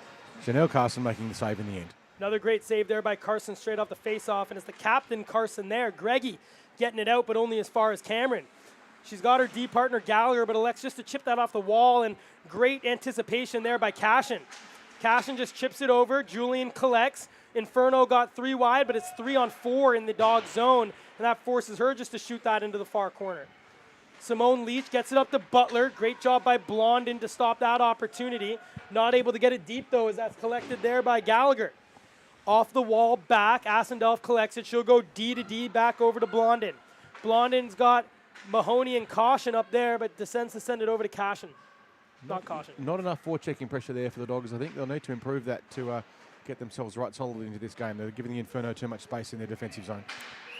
Chanel Carson making the save in the end. Another great save there by Carson straight off the face-off, and it's the captain, Carson, there. Greggy getting it out, but only as far as Cameron. She's got her D partner, Gallagher, but elects just to chip that off the wall, and great anticipation there by Cashin. Cashin just chips it over. Julian collects. Inferno got 3 wide, but it's 3 on 4 in the dog zone, and that forces her just to shoot that into the far corner. Simone Leach gets it up to Butler. Great job by Blondin to stop that opportunity. Not able to get it deep, though, as that's collected there by Gallagher. Off the wall, back. Asendorf collects it. She'll go D to D back over to Blondin. Blondin's got Mahoney and Caution up there, but descends to send it over to Cashin. Not Caution. Not enough forechecking pressure there for the Dogs. I think they'll need to improve that to get themselves right solidly into this game. They're giving the Inferno too much space in their defensive zone.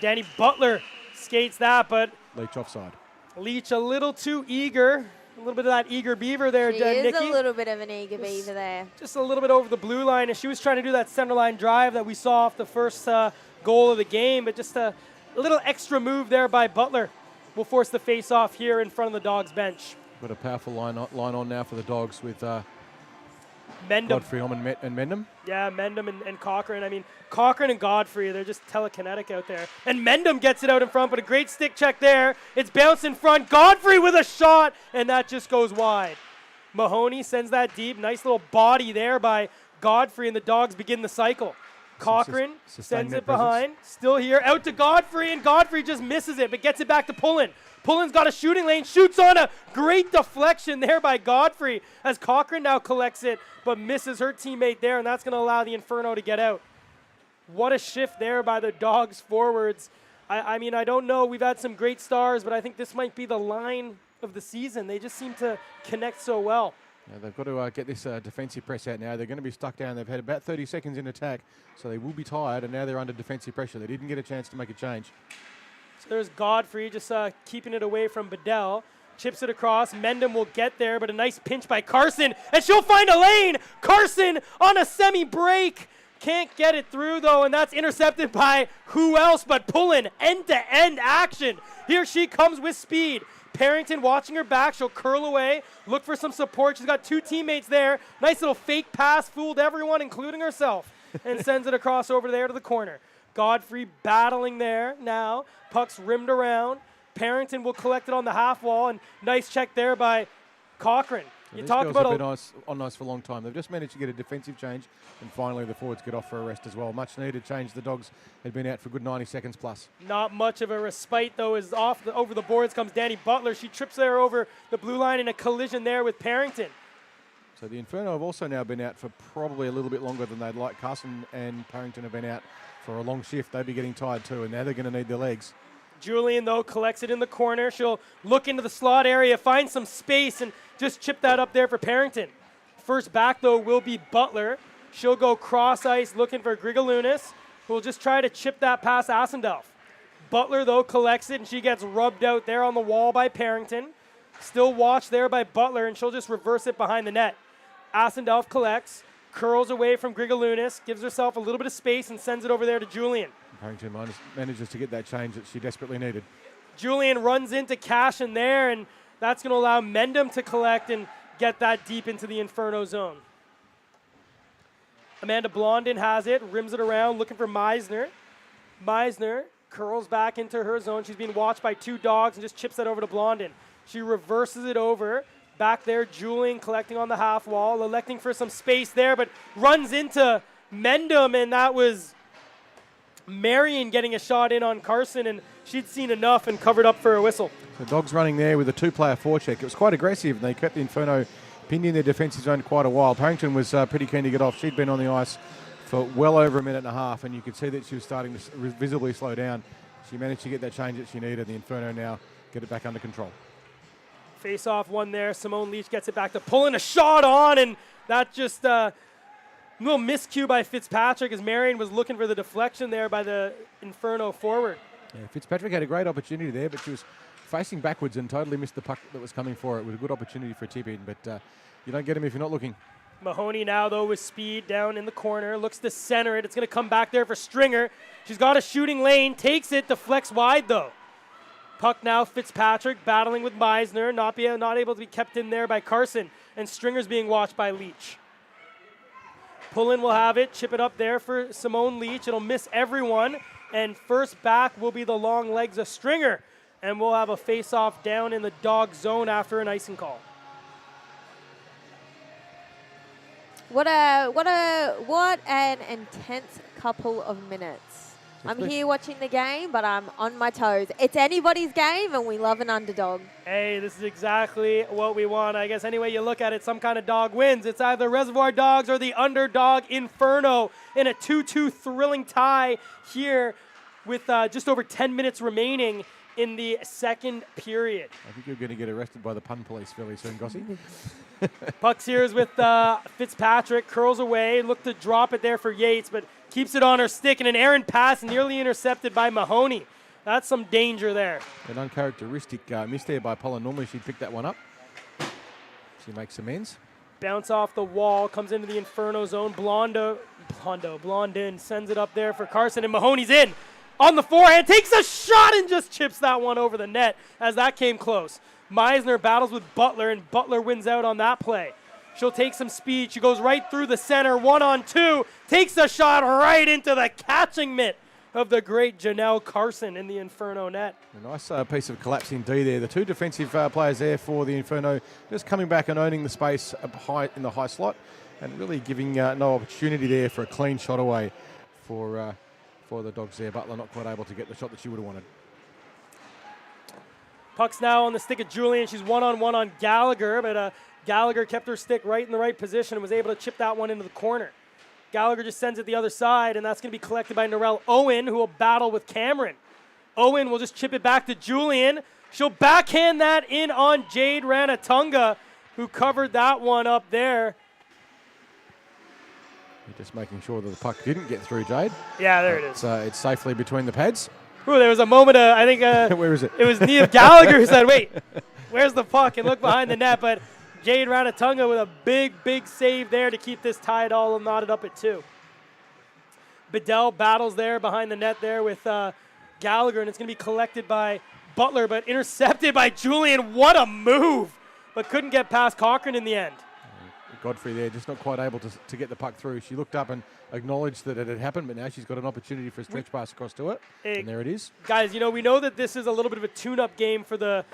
Danny Butler skates that, but Leach offside. Leach a little too eager. A little bit of that eager beaver there, She Nikki. is a little bit of an eager beaver there. Just a little bit over the blue line, and she was trying to do that center line drive that we saw off the first goal of the game, but just a little extra move there by Butler will force the face-off here in front of the Dogs bench. Got a powerful line on now for the Dogs with Mendham. Godfrey and Mendham. Yeah, Mendham and Cochran. I mean, Cochran and Godfrey, they're just telekinetic out there. And Mendham gets it out in front, but a great stick check there. It's bounced in front. Godfrey with a shot, and that just goes wide. Mahoney sends that deep. Nice little body there by Godfrey, and the Dogs begin the cycle. Cochran sends it behind. Still here. Out to Godfrey, and Godfrey just misses it, but gets it back to Pullen. Pullen's got a shooting lane, shoots on a great deflection there by Godfrey as Cochran now collects it, but misses her teammate there, and that's going to allow the Inferno to get out. What a shift there by the Dogs forwards. I mean, I don't know. We've had some great stars, but I think this might be the line of the season. They just seem to connect so well. Yeah, they've got to get this defensive press out now. They're going to be stuck down. They've had about 30 seconds in attack, so they will be tired, and now they're under defensive pressure. They didn't get a chance to make a change. So there's Godfrey just keeping it away from Bedell. Chips it across. Mendham will get there, but a nice pinch by Carson, and she'll find a lane. Carson on a semi-break. Can't get it through, though, and that's intercepted by who else but Pullen. End-to-end action. Here she comes with speed. Parrington watching her back. She'll curl away, look for some support. She's got 2 teammates there. Nice little fake pass, fooled everyone, including herself, and sends it across over there to the corner. Godfrey battling there now. Puck's rimmed around. Parrington will collect it on the half wall, and nice check there by Cochran. You talk about have been on ice for a long time. They've just managed to get a defensive change, and finally the forwards get off for a rest as well. Much needed change. The Dogs had been out for a good 90 seconds plus. Not much of a respite, though, as over the boards comes Danny Butler. She trips there over the blue line in a collision there with Parrington. So the Inferno have also now been out for probably a little bit longer than they'd like. Carson and Parrington have been out for a long shift. They'd be getting tired too, and now they're going to need their legs. Julian, though, collects it in the corner. She'll look into the slot area, find some space, and just chip that up there for Parrington. First back, though, will be Butler. She'll go cross ice looking for Grigalunas, who will just try to chip that past Asendorf. Butler, though, collects it, and she gets rubbed out there on the wall by Parrington. Still watched there by Butler, and she'll just reverse it behind the net. Asendorf collects, curls away from Grigalunas, gives herself a little bit of space and sends it over there to Julian. Harrington manages to get that change that she desperately needed. Julian runs into Cash in there, and that's going to allow Mendham to collect and get that deep into the Inferno zone. Amanda Blondin has it, rims it around, looking for Meisner. Meisner curls back into her zone. She's being watched by 2 dogs and just chips that over to Blondin. She reverses it over. Back there, Julian collecting on the half wall, electing for some space there, but runs into Mendham, and that was Marion getting a shot in on Carson, and she'd seen enough and covered up for a whistle. The Dogs running there with a 2-player forecheck. It was quite aggressive, and they kept the Inferno pinned in their defensive zone quite a while. Harrington was pretty keen to get off. She'd been on the ice for well over a minute and a half, and you could see that she was starting to visibly slow down. She managed to get that change that she needed. The Inferno now get it back under control. Face-off one there. Simone Leach gets it back to pulling a shot on, and that just a little miscue by Fitzpatrick as Marion was looking for the deflection there by the Inferno forward. Yeah, Fitzpatrick had a great opportunity there, but she was facing backwards and totally missed the puck that was coming for her. It was a good opportunity for a tip-in, but you don't get him if you're not looking. Mahoney now, though, with speed down in the corner. Looks to center it. It's going to come back there for Stringer. She's got a shooting lane. Takes it. Deflects wide, though. Puck now, Fitzpatrick battling with Meisner. Not able to be kept in there by Carson. And Stringer's being watched by Leach. Pullen will have it. Chip it up there for Simone Leach. It'll miss everyone. And first back will be the long legs of Stringer. And we'll have a face-off down in the dog zone after an icing call. What an intense couple of minutes. I'm here watching the game, but I'm on my toes. It's anybody's game, and we love an underdog. Hey, this is exactly what we want. I guess any way you look at it, some kind of dog wins. It's either Reservoir Dogs or the underdog Inferno in a 2-2 thrilling tie here with just over 10 minutes remaining in the second period. I think you're going to get arrested by the pun police fairly soon, Gossie. Pucks here is with Fitzpatrick, curls away, looked to drop it there for Yates, but keeps it on her stick, and an errant pass nearly intercepted by Mahoney. That's some danger there. An uncharacteristic miss there by Pollen. Normally she'd pick that one up. She makes amends. Bounce off the wall, comes into the Inferno zone. Blondin sends it up there for Carson, and Mahoney's in. On the forehand, takes a shot and just chips that one over the net as that came close. Meisner battles with Butler, and Butler wins out on that play. She'll take some speed. She goes right through the center, 1-on-2, takes a shot right into the catching mitt of the great Janelle Carson in the Inferno net. A nice piece of collapsing D there. The 2 defensive players there for the Inferno just coming back and owning the space in the high slot and really giving no opportunity there for a clean shot away for the Dogs there. Butler not quite able to get the shot that she would have wanted. Puck's now on the stick of Julian. She's 1-on-1 on Gallagher, but Gallagher kept her stick right in the right position and was able to chip that one into the corner. Gallagher just sends it the other side, and that's going to be collected by Narelle Owen, who will battle with Cameron. Owen will just chip it back to Julian. She'll backhand that in on Jade Ranatunga, who covered that one up there. Just making sure that the puck didn't get through, Jade. Yeah, there it is. It's safely between the pads. Ooh, there was a moment, I think Where is it? It was Nia Gallagher who said, wait, where's the puck? And look behind the net, but Jade Ranatunga with a big save there to keep this tied all knotted up at 2. Bedell battles there behind the net there with Gallagher, and it's going to be collected by Butler, but intercepted by Julian. What a move! But couldn't get past Cochran in the end. Godfrey there, just not quite able to get the puck through. She looked up and acknowledged that it had happened, but now she's got an opportunity for a stretch pass across to it. And there it is. Guys, we know that this is a little bit of a tune-up game for the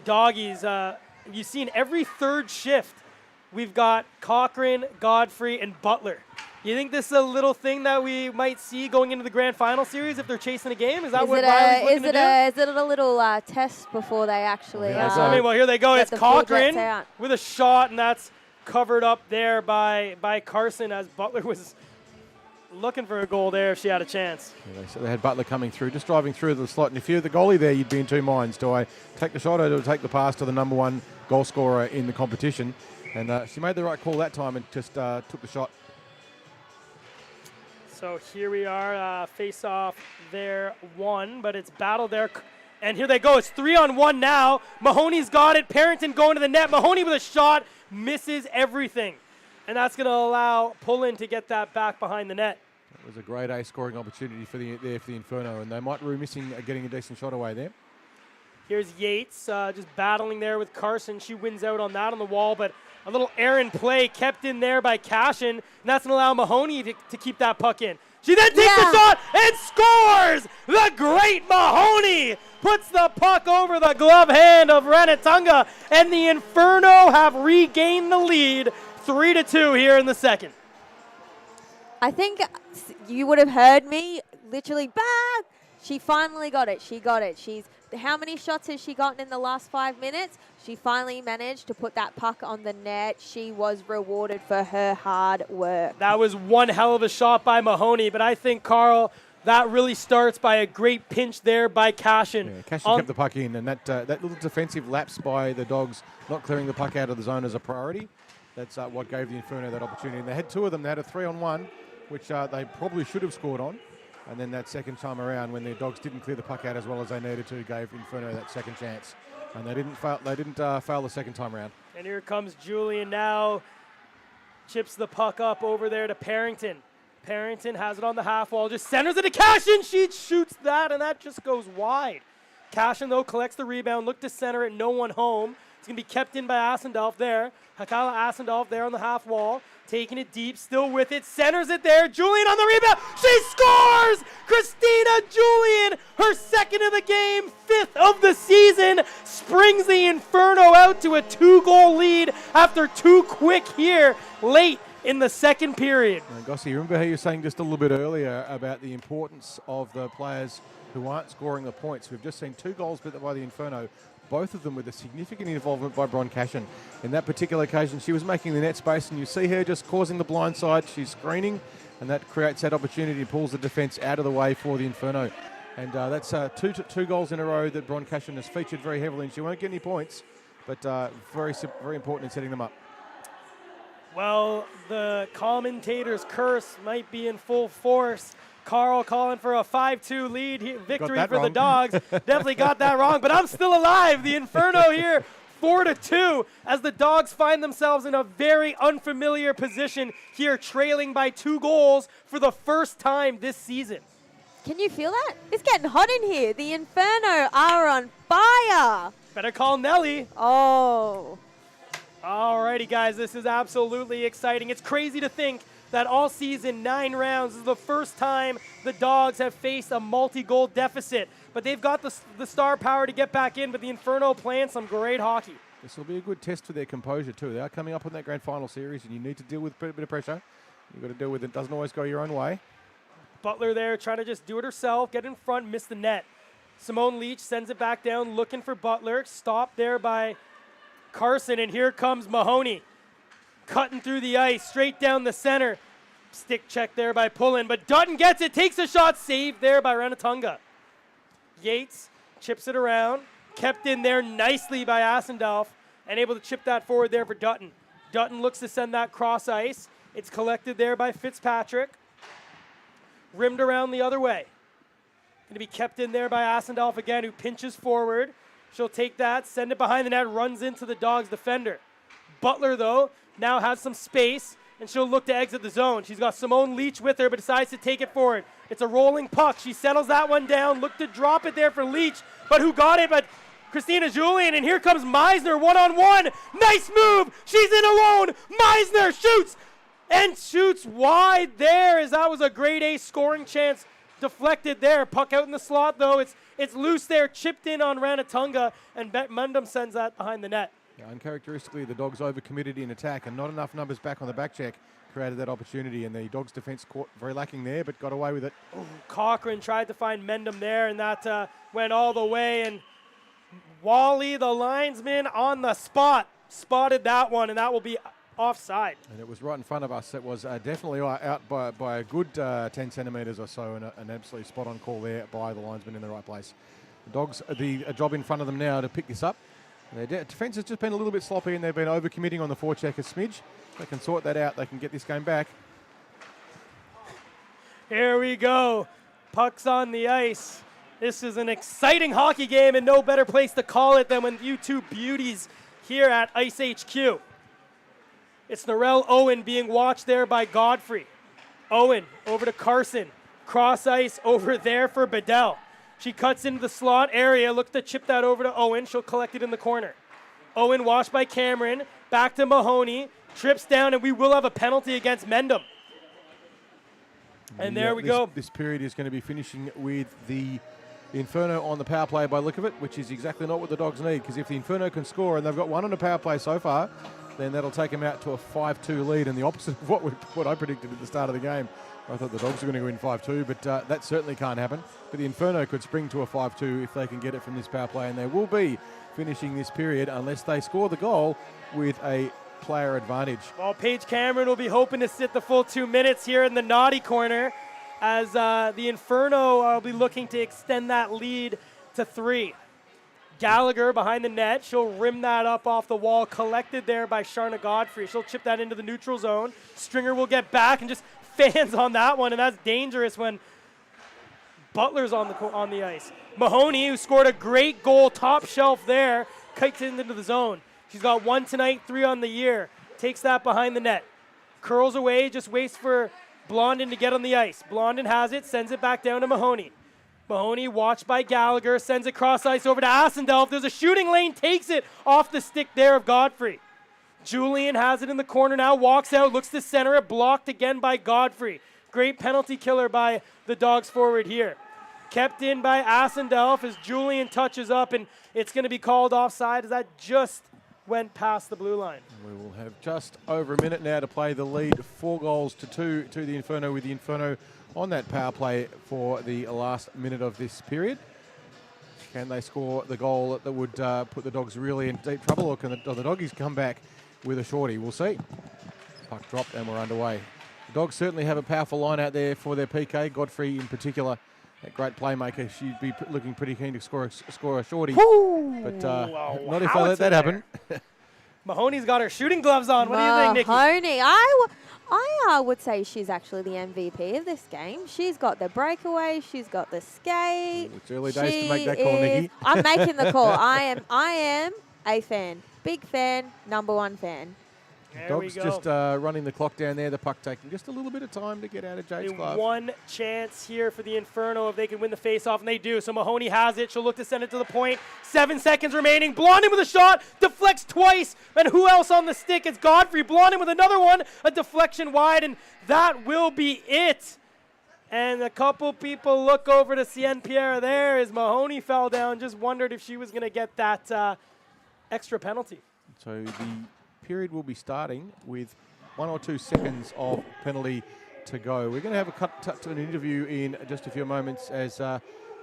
Doggies. You've seen every third shift, we've got Cochran, Godfrey, and Butler. You think this is a little thing that we might see going into the grand final series if they're chasing a game? Is that what Riley's looking to do? Is it a little test before they actually well, here they go. It's the field lets Cochran out. with a shot, and that's covered up there by Carson as Butler was looking for a goal there if she had a chance. Yeah, so they had Butler coming through, just driving through the slot. And if you're the goalie there, you'd be in 2 minds. Do I take the shot or do I take the pass to the number 1 goal scorer in the competition? And she made the right call that time and just took the shot. So here we are, face-off there 1, but it's battle there. And here they go. It's 3-on-1 now. Mahoney's got it. Parrington going to the net. Mahoney with a shot. Misses everything. And that's going to allow Pullen to get that back behind the net. It was a grade A scoring opportunity for the Inferno, and they might be missing getting a decent shot away there. Here's Yates just battling there with Carson. She wins out on that on the wall, but a little errant play kept in there by Cashin, and that's going to allow Mahoney to keep that puck in. She then takes the shot and scores! The great Mahoney puts the puck over the glove hand of Ranatunga, and the Inferno have regained the lead 3-2 here in the second. I think you would have heard me literally, bah! She finally got it. She got it. How many shots has she gotten in the last 5 minutes? She finally managed to put that puck on the net. She was rewarded for her hard work. That was one hell of a shot by Mahoney, but I think, Carl, that really starts by a great pinch there by Cashin. Yeah, Cashin kept the puck in, and that little defensive lapse by the Dogs, not clearing the puck out of the zone as a priority, that's what gave the Inferno that opportunity. And they had two of them. They had a 3-on-1, which they probably should have scored on. And then that second time around, when the Dogs didn't clear the puck out as well as they needed to, gave Inferno that second chance. And they didn't fail. They didn't fail the second time around. And here comes Julian now. Chips the puck up over there to Parrington. Parrington has it on the half wall, just centers it to Cashin. She shoots that, and that just goes wide. Cashin, though, collects the rebound, look to center it, no one home. It's going to be kept in by Asendorf there. Hakala Asendorf there on the half wall. Taking it deep, still with it, centers it there. Julian on the rebound. She scores! Christina Julian, her second of the game, fifth of the season, springs the Inferno out to a 2-goal lead after too quick here late in the second period. Gossie, remember how you were saying just a little bit earlier about the importance of the players who aren't scoring the points. We've just seen 2 goals by the Inferno, both of them with a significant involvement by Bron Cashin. In that particular occasion, she was making the net space, and you see her just causing the blind side. She's screening, and that creates that opportunity, pulls the defence out of the way for the Inferno. And that's two goals in a row that Bron Cashin has featured very heavily, and she won't get any points, but very important in setting them up. Well, the commentator's curse might be in full force. Carl calling for a 5-2 lead victory for the Dogs. Definitely got that wrong, but I'm still alive. The Inferno here, 4-2, as the Dogs find themselves in a very unfamiliar position here, trailing by 2 goals for the first time this season. Can you feel that? It's getting hot in here. The Inferno are on fire. Better call Nelly. Oh. Alrighty, guys, this is absolutely exciting. It's crazy to think that all season, 9 rounds, is the first time the Dogs have faced a multi-goal deficit. But they've got the star power to get back in, but the Inferno playing some great hockey. This will be a good test for their composure too. They are coming up on that grand final series, and you need to deal with a bit of pressure. You've got to deal with it. Doesn't always go your own way. Butler there trying to just do it herself, get in front, miss the net. Simone Leach sends it back down, looking for Butler. Stopped there by Carson, and here comes Mahoney. Cutting through the ice, straight down the center. Stick check there by Pullen, but Dutton gets it, takes a shot, saved there by Ranatunga. Yates chips it around, kept in there nicely by Asendorf, and able to chip that forward there for Dutton. Dutton looks to send that cross ice. It's collected there by Fitzpatrick. Rimmed around the other way. Going to be kept in there by Asendorf again, who pinches forward. She'll take that, send it behind the net, runs into the Dogs defender. Butler, though, now has some space, and she'll look to exit the zone. She's got Simone Leach with her, but decides to take it forward. It's a rolling puck. She settles that one down, looked to drop it there for Leach, but who got it? But Christina Julian, and here comes Meisner, one-on-one. Nice move. She's in alone. Meisner shoots, and shoots wide there, as that was a grade A scoring chance deflected there. Puck out in the slot, though. It's loose there, chipped in on Ranatunga, and Mundum sends that behind the net. Yeah, uncharacteristically, the Dogs overcommitted in attack, and not enough numbers back on the back check created that opportunity, and the Dogs' defense caught very lacking there, but got away with it. Ooh, Cochran tried to find Mendham there, and that went all the way, and Wally, the linesman, on the spot, spotted that one, and that will be offside. And it was right in front of us. It was definitely out by a good 10 centimetres or so, and an absolutely spot-on call there by the linesman in the right place. The Dogs, a job in front of them now to pick this up. Their defence has just been a little bit sloppy, and they've been overcommitting on the forecheck a smidge. They can sort that out. They can get this game back. Here we go. Puck's on the ice. This is an exciting hockey game, and no better place to call it than when you two beauties here at Ice HQ. It's Narelle Owen being watched there by Godfrey. Owen over to Carson. Cross ice over there for Bedell. She cuts into the slot area, looks to chip that over to Owen. She'll collect it in the corner. Owen watched by Cameron. Back to Mahoney. Trips down, and we will have a penalty against Mendham. And there we go. This period is going to be finishing with the Inferno on the power play by look of it, which is exactly not what the Dogs need, because if the Inferno can score, and they've got one on the power play so far, then that'll take them out to a 5-2 lead, and the opposite of what I predicted at the start of the game. I thought the Dogs were going to go in 5-2, but that certainly can't happen. But the Inferno could spring to a 5-2 if they can get it from this power play, and they will be finishing this period unless they score the goal with a player advantage. Well, Paige Cameron will be hoping to sit the full 2 minutes here in the naughty corner, as the Inferno will be looking to extend that lead to 3. Gallagher behind the net. She'll rim that up off the wall, collected there by Sharna Godfrey. She'll chip that into the neutral zone. Stringer will get back and just fans on that one, and that's dangerous when Butler's on the ice. Mahoney, who scored a great goal, top shelf there, kites it into the zone. She's got 1 tonight, 3 on the year. Takes that behind the net. Curls away, just waits for Blondin to get on the ice. Blondin has it, sends it back down to Mahoney. Mahoney, watched by Gallagher, sends it cross ice over to Asendel. There's a shooting lane, takes it off the stick there of Godfrey. Julian has it in the corner now, walks out, looks to center it, blocked again by Godfrey. Great penalty killer by the Dogs forward here. Kept in by Asendel as Julian touches up, and it's going to be called offside as that just went past the blue line. We will have just over a minute now to play. The lead 4-2 to the Inferno, with the Inferno on that power play for the last minute of this period. Can they score the goal that would put the Dogs really in deep trouble, or can the Doggies come back with a shorty? We'll see. Puck dropped and we're underway. The Dogs certainly have a powerful line out there for their PK. Godfrey in particular, that great playmaker. She'd be looking pretty keen to score a shorty. Woo! But Wow, not if they let that happen. Mahoney's got her shooting gloves on. What do you think, Nikki? Mahoney, I would say she's actually the MVP of this game. She's got the breakaway. She's got the skate. It's early days to make that call, Nikki. I'm making the call. I am a fan. Big fan. #1 fan. There we Dogs go. just running the clock down there. The puck taking just a little bit of time to get out of Jade's glove. One chance here for the Inferno if they can win the face-off, and they do. So Mahoney has it. She'll look to send it to the point. 7 seconds remaining. Blondin with a shot. Deflects twice. And who else on the stick? It's Godfrey. Blondin with another one. A deflection wide, and that will be it. And a couple people look over to Cien Pierre there as Mahoney fell down. Just wondered if she was going to get that extra penalty. So the period will be starting with 1 or 2 seconds of penalty to go. We're going to have a cut to an interview in just a few moments as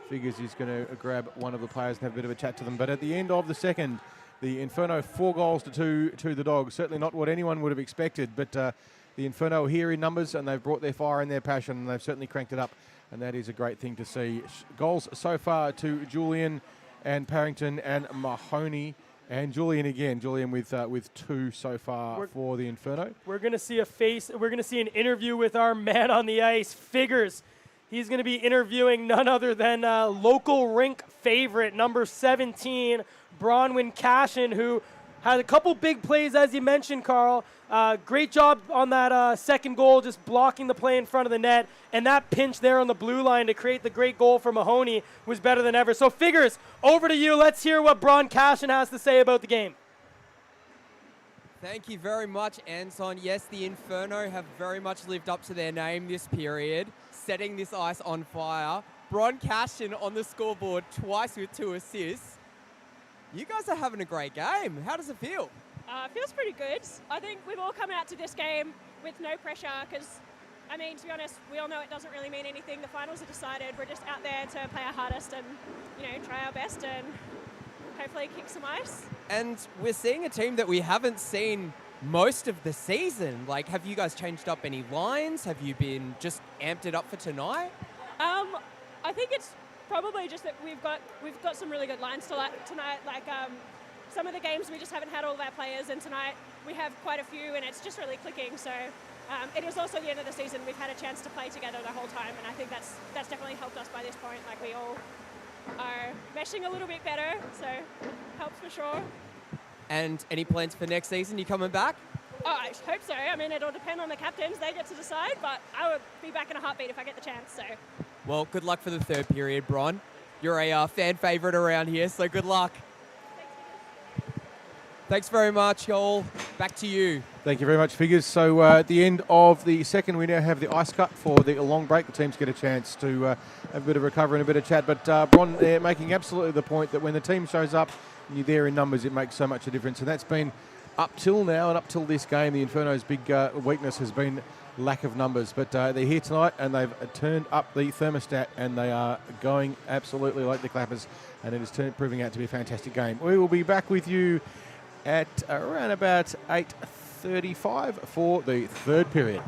Figures is going to grab one of the players and have a bit of a chat to them. But at the end of the second, the Inferno 4-2 to the Dogs. Certainly not what anyone would have expected, but the Inferno are here in numbers, and they've brought their fire and their passion, and they've certainly cranked it up, and that is a great thing to see. Goals so far to Julian and Parrington and Mahoney. And Julian again. Julian with 2 so far for the Inferno. We're gonna see an interview with our man on the ice, Figures. He's gonna be interviewing none other than local rink favorite, number 17, Bronwyn Cashin, who had a couple big plays, as you mentioned, Carl. Great job on that second goal, just blocking the play in front of the net. And that pinch there on the blue line to create the great goal for Mahoney was better than ever. So, Figures, over to you. Let's hear what Bron Cashin has to say about the game. Thank you very much, Anton. Yes, the Inferno have very much lived up to their name this period, setting this ice on fire. Bron Cashin on the scoreboard twice with 2 assists. You guys are having a great game. How does it feel? Feels pretty good. I think we've all come out to this game with no pressure because, I mean, to be honest, we all know it doesn't really mean anything. The finals are decided. We're just out there to play our hardest and, try our best and hopefully kick some ice. And we're seeing a team that we haven't seen most of the season. Like, have you guys changed up any lines? Have you been just amped it up for tonight? I think it's probably just that we've got some really good lines tonight. Like some of the games we just haven't had all of our players, and tonight we have quite a few, and it's just really clicking. So it is also the end of the season. We've had a chance to play together the whole time, and I think that's definitely helped us by this point. Like, we all are meshing a little bit better, so helps for sure. And any plans for next season? You coming back? hope so. I mean, it'll depend on the captains. They get to decide, but I would be back in a heartbeat if I get the chance. So, Well, good luck for the third period, Bron. You're a fan favourite around here, so good luck. Thanks very much, Joel. Back to you. Thank you very much, Figures. So at the end of the second, we now have the ice cut for the long break. The teams get a chance to have a bit of recovery and a bit of chat. But Bron, they're making absolutely the point that when the team shows up and you're there in numbers, it makes so much a difference. And that's been up till now and up till this game, the Inferno's big weakness has been lack of numbers. But they're here tonight and they've turned up the thermostat and they are going absolutely like the Clappers. And it is proving out to be a fantastic game. We will be back with you at around about 8:35 for the third period.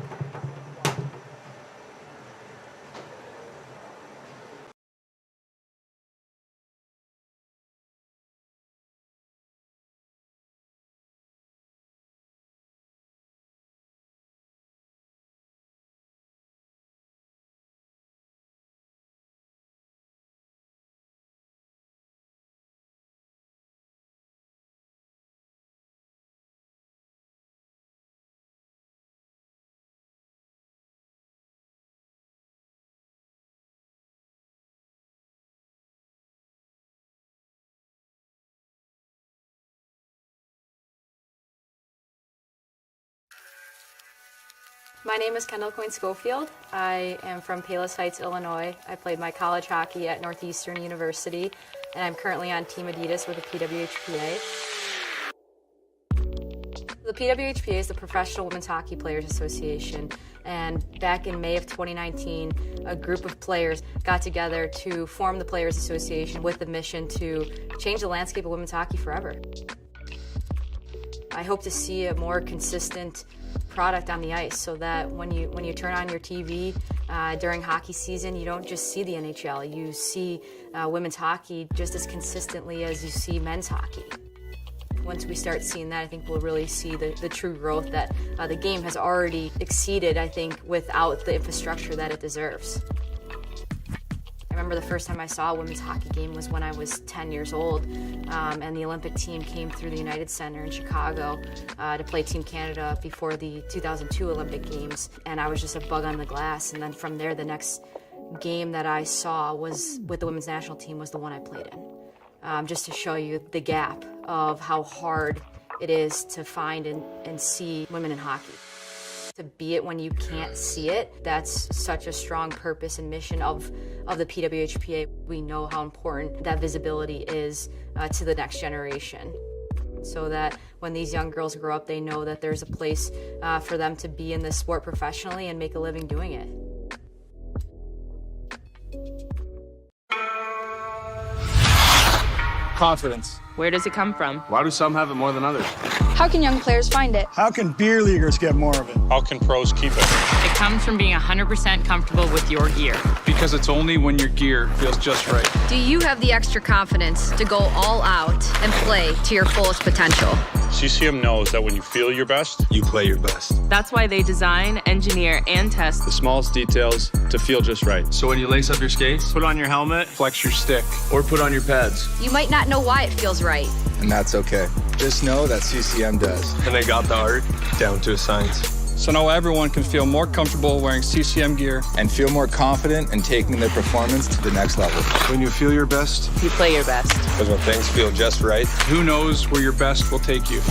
My name is Kendall Coyne Schofield. I am from Palos Heights, Illinois. I played my college hockey at Northeastern University, and I'm currently on Team Adidas with the PWHPA. The PWHPA is the Professional Women's Hockey Players Association, and back in May of 2019, a group of players got together to form the Players Association with the mission to change the landscape of women's hockey forever. I hope to see a more consistent product on the ice so that when you turn on your TV during hockey season, you don't just see the NHL, you see women's hockey just as consistently as you see men's hockey. Once we start seeing that, I think we'll really see the true growth that the game has already exceeded, I think, without the infrastructure that it deserves. I remember the first time I saw a women's hockey game was when I was 10 years old, and the Olympic team came through the United Center in Chicago to play Team Canada before the 2002 Olympic Games, and I was just a bug on the glass. And then from there, the next game that I saw was with the women's national team was the one I played in, just to show you the gap of how hard it is to find and see women in hockey. To be it when you can't see it, that's such a strong purpose and mission of the PWHPA. We know how important that visibility is to the next generation, so that when these young girls grow up, they know that there's a place for them to be in this sport professionally and make a living doing it. Confidence. Where does it come from? Why do some have it more than others? How can young players find it? How can beer leaguers get more of it? How can pros keep it? It comes from being 100% comfortable with your gear. Because it's only when your gear feels just right. Do you have the extra confidence to go all out and play to your fullest potential? CCM knows that when you feel your best, you play your best. That's why they design, engineer, and test the smallest details to feel just right. So when you lace up your skates, put on your helmet, flex your stick, or put on your pads. You might not know why it feels right. And that's okay. Just know that CCM does. And they got the art down to a science. So now everyone can feel more comfortable wearing CCM gear and feel more confident in taking their performance to the next level. When you feel your best, you play your best. Because when things feel just right, who knows where your best will take you.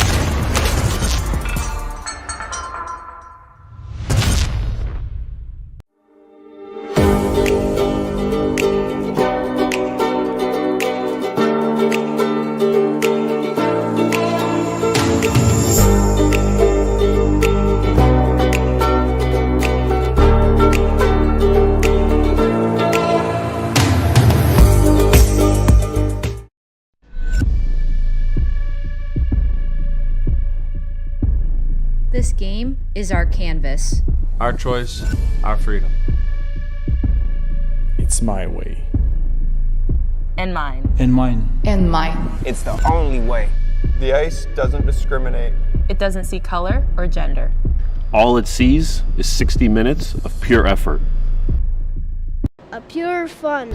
This game is our canvas. Our choice, our freedom. It's my way. And mine. And mine. And mine. It's the only way. The ice doesn't discriminate. It doesn't see color or gender. All it sees is 60 minutes of pure effort. A pure fun.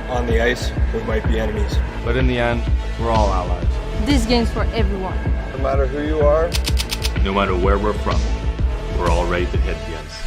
On the ice, we might be enemies. But in the end, we're all allies. This game's for everyone. No matter who you are, No matter where we're from, we're all ready to hit the ice.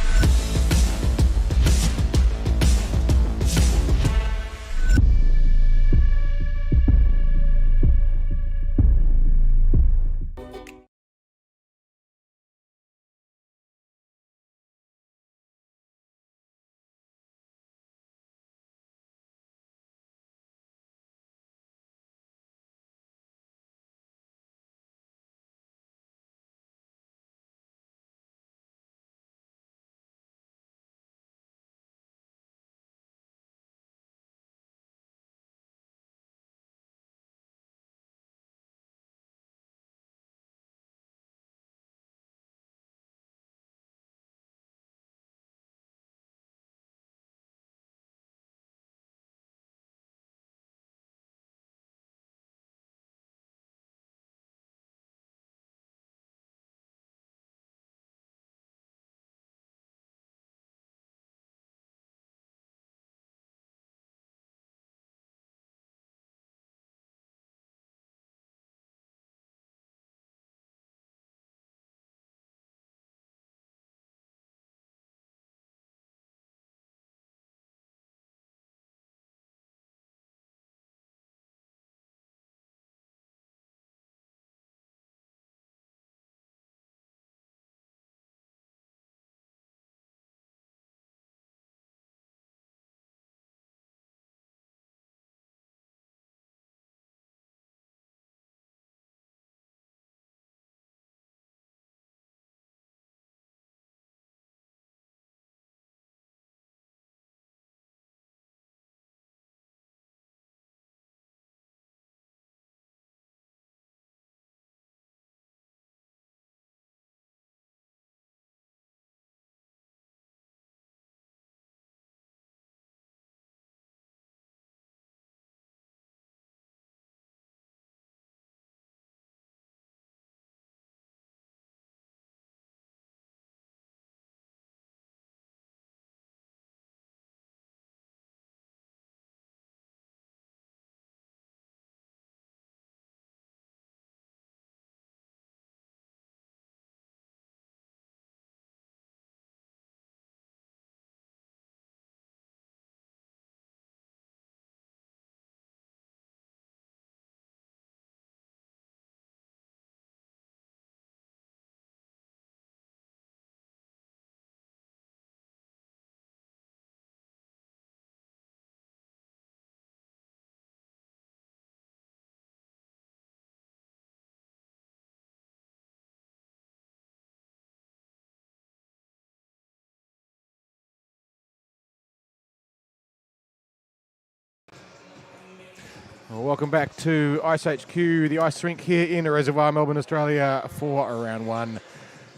Well, welcome back to Ice HQ, the ice rink here in the Reservoir, Melbourne, Australia, for round 9.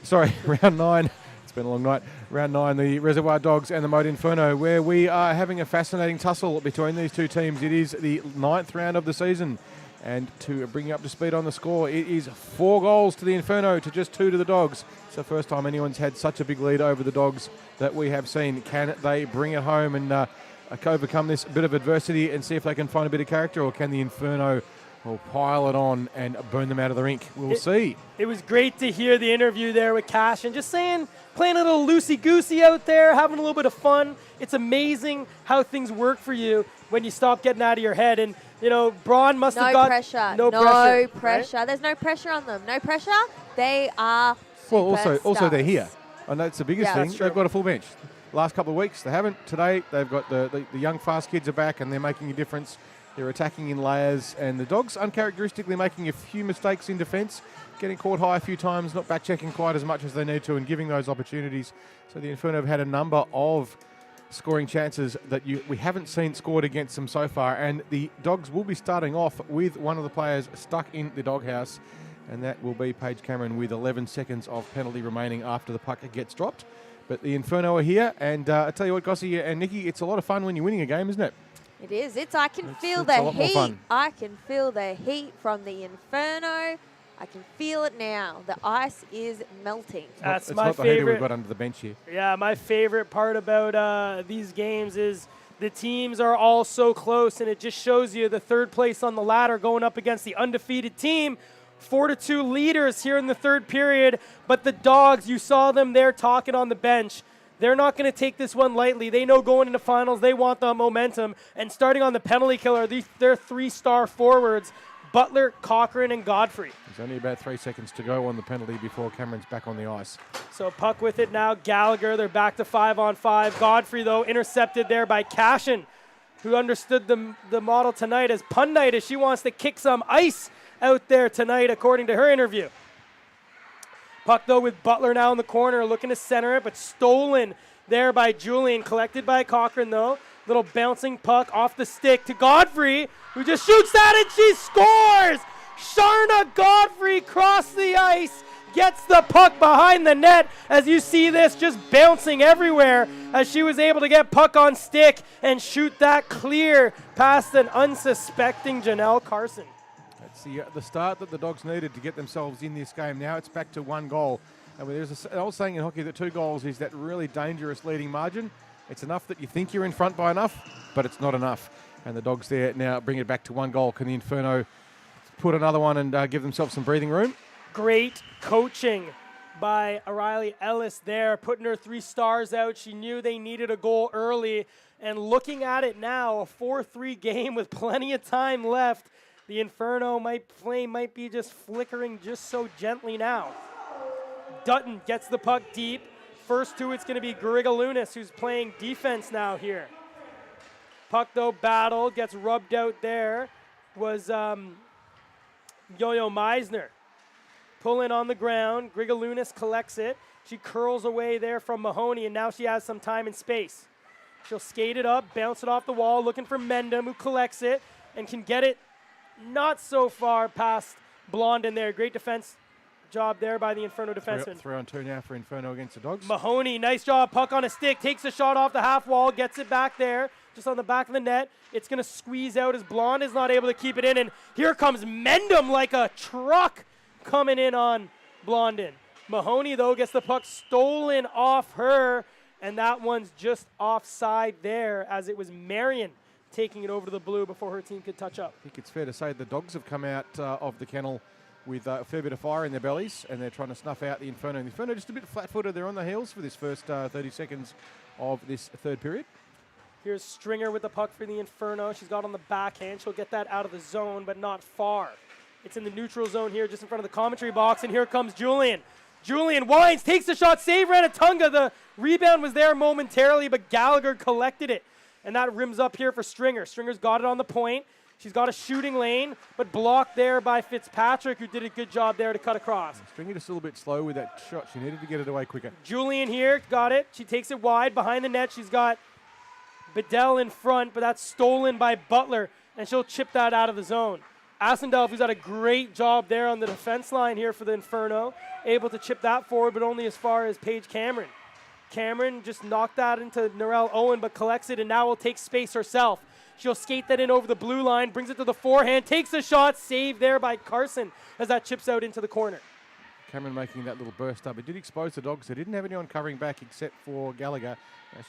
It's been a long night. Round 9, the Reservoir Dogs and the Moat Inferno, where we are having a fascinating tussle between these two teams. It is the 9th round of the season. And to bring you up to speed on the score, it is 4 goals to the Inferno to just 2 to the Dogs. It's the first time anyone's had such a big lead over the Dogs that we have seen. Can they bring it home and overcome this bit of adversity and see if they can find a bit of character, or can the Inferno pile it on and burn them out of the rink? We'll see. It was great to hear the interview there with Cash and just playing a little loosey-goosey out there, having a little bit of fun. It's amazing how things work for you when you stop getting out of your head. And, Braun must have got no pressure. Right? There's no pressure on them. No pressure. They are Also they're here. And that's the biggest thing. that's true. They've got a full bench. Last couple of weeks, they haven't. Today, they've got the young, fast kids are back, and they're making a difference. They're attacking in layers, and the Dogs uncharacteristically making a few mistakes in defence, getting caught high a few times, not back-checking quite as much as they need to, and giving those opportunities. So the Inferno have had a number of scoring chances that we haven't seen scored against them so far, and the Dogs will be starting off with one of the players stuck in the doghouse, and that will be Paige Cameron with 11 seconds of penalty remaining after the puck gets dropped. But the Inferno are here, and I tell you what, Gossie and Nikki, it's a lot of fun when you're winning a game, isn't it? It is. I can feel it's a the lot more heat. fun. I can feel the heat from the Inferno. I can feel it now. The ice is melting. That's it's my not the heater we've favorite. got under the bench here. Yeah, my favorite part about these games is The teams are all so close, and it just shows you the third place on the ladder going up against the undefeated team. 4-2 leaders here in the third period, but the Dogs, you saw them there talking on the bench. They're not going to take this one lightly. They know going into finals, they want the momentum. And starting on the penalty killer, they're 3-star forwards, Butler, Cochrane, and Godfrey. There's only about 3 seconds to go on the penalty before Cameron's back on the ice. So puck with it now, Gallagher. They're back to 5-on-5. Godfrey, though, intercepted there by Cashin, who understood the model tonight as pun night, as she wants to kick some ice out there tonight, according to her interview. Puck, though, with Butler now in the corner, looking to center it, but stolen there by Julian. Collected by Cochrane, though. Little bouncing puck off the stick to Godfrey, who just shoots that, and she scores! Sharna Godfrey crossed the ice, gets the puck behind the net, as you see this just bouncing everywhere, as she was able to get puck on stick and shoot that clear past an unsuspecting Janelle Carson. That's the start that the Dogs needed to get themselves in this game. Now it's back to 1 goal. And there's an old saying in hockey that 2 goals is that really dangerous leading margin. It's enough that you think you're in front by enough, but it's not enough. And the Dogs there now bring it back to 1 goal. Can the Inferno put another one and give themselves some breathing room? Great coaching by O'Reilly Ellis there, putting her 3 stars out. She knew they needed a goal early. And looking at it now, a 4-3 game with plenty of time left. The Inferno flame might be just flickering just so gently now. Dutton gets the puck deep. First to it's going to be Grigalunas, who's playing defense now here. Puck, though, battled, gets rubbed out there. Was Yo-Yo Meisner. Pulling on the ground. Grigalunas collects it. She curls away there from Mahoney, and now she has some time and space. She'll skate it up, bounce it off the wall, looking for Mendham, who collects it and can get it not so far past Blondin there. Great defense job there by the Inferno defenseman. 3-on-2 now for Inferno against the Dogs. Mahoney, nice job. Puck on a stick. Takes a shot off the half wall. Gets it back there. Just on the back of the net. It's going to squeeze out as Blonde is not able to keep it in. And here comes Mendham like a truck coming in on Blondin. Mahoney, though, gets the puck stolen off her. And that one's just offside there, as it was Marion taking it over to the blue before her team could touch up. I think it's fair to say the Dogs have come out of the kennel with a fair bit of fire in their bellies, and they're trying to snuff out the Inferno. The Inferno just a bit flat-footed. They're on the heels for this first 30 seconds of this third period. Here's Stringer with the puck for the Inferno. She's got on the backhand. She'll get that out of the zone, but not far. It's in the neutral zone here, just in front of the commentary box, and here comes Julian. Julian winds, takes the shot, save Ranatunga. The rebound was there momentarily, but Gallagher collected it. And that rims up here for Stringer. Stringer's got it on the point. She's got a shooting lane, but blocked there by Fitzpatrick, who did a good job there to cut across. Stringer just a little bit slow with that shot. She needed to get it away quicker. Julian here, got it. She takes it wide behind the net. She's got Bedell in front, but that's stolen by Butler, and she'll chip that out of the zone. Asendorf, who's done a great job there on the defense line here for the Inferno, able to chip that forward, but only as far as Paige Cameron. Cameron just knocked that into Narelle Owen, but collects it, and now will take space herself. She'll skate that in over the blue line, brings it to the forehand, takes a shot, saved there by Carson as that chips out into the corner. Cameron making that little burst up. It did expose the Dogs. They didn't have anyone covering back except for Gallagher.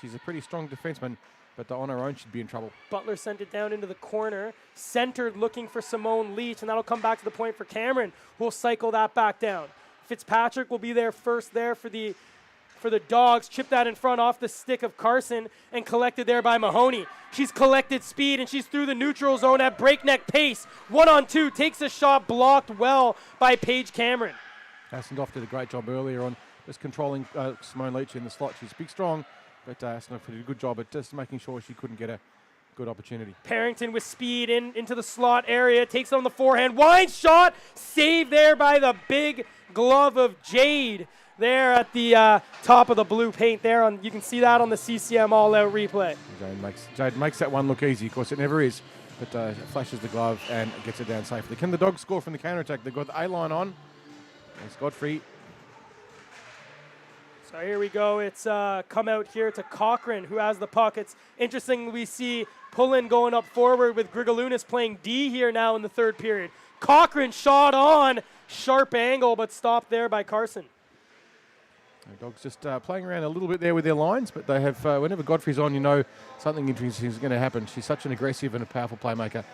She's a pretty strong defenseman, but on her own she'd be in trouble. Butler sent it down into the corner, centered looking for Simone Leach, and that'll come back to the point for Cameron, who will cycle that back down. Fitzpatrick will be there first there for the Dogs. Chip that in front off the stick of Carson and collected there by Mahoney. She's collected speed, and she's through the neutral zone at breakneck pace. 1-on-2, takes a shot, blocked well by Paige Cameron. Asendorf did a great job earlier on just controlling Simone Leach in the slot. She's big, strong, but Asendorf did a good job at just making sure she couldn't get a good opportunity. Parrington with speed into the slot area, takes it on the forehand, wide shot, saved there by the big glove of Jade there at the top of the blue paint there. You can see that on the CCM all-out replay. Jade makes that one look easy. Of course, it never is, but flashes the glove and gets it down safely. Can the Dogs score from the counter-attack? They've got the A-line on. It's Godfrey. So here we go. It's come out here to Cochrane, who has the puck. It's interesting we see Pullen going up forward with Grigalunas playing D here now in the third period. Cochrane shot on, sharp angle, but stopped there by Carson. The Dogs just playing around a little bit there with their lines, but they have, whenever Godfrey's on, you know something interesting is going to happen. She's such an aggressive and a powerful playmaker.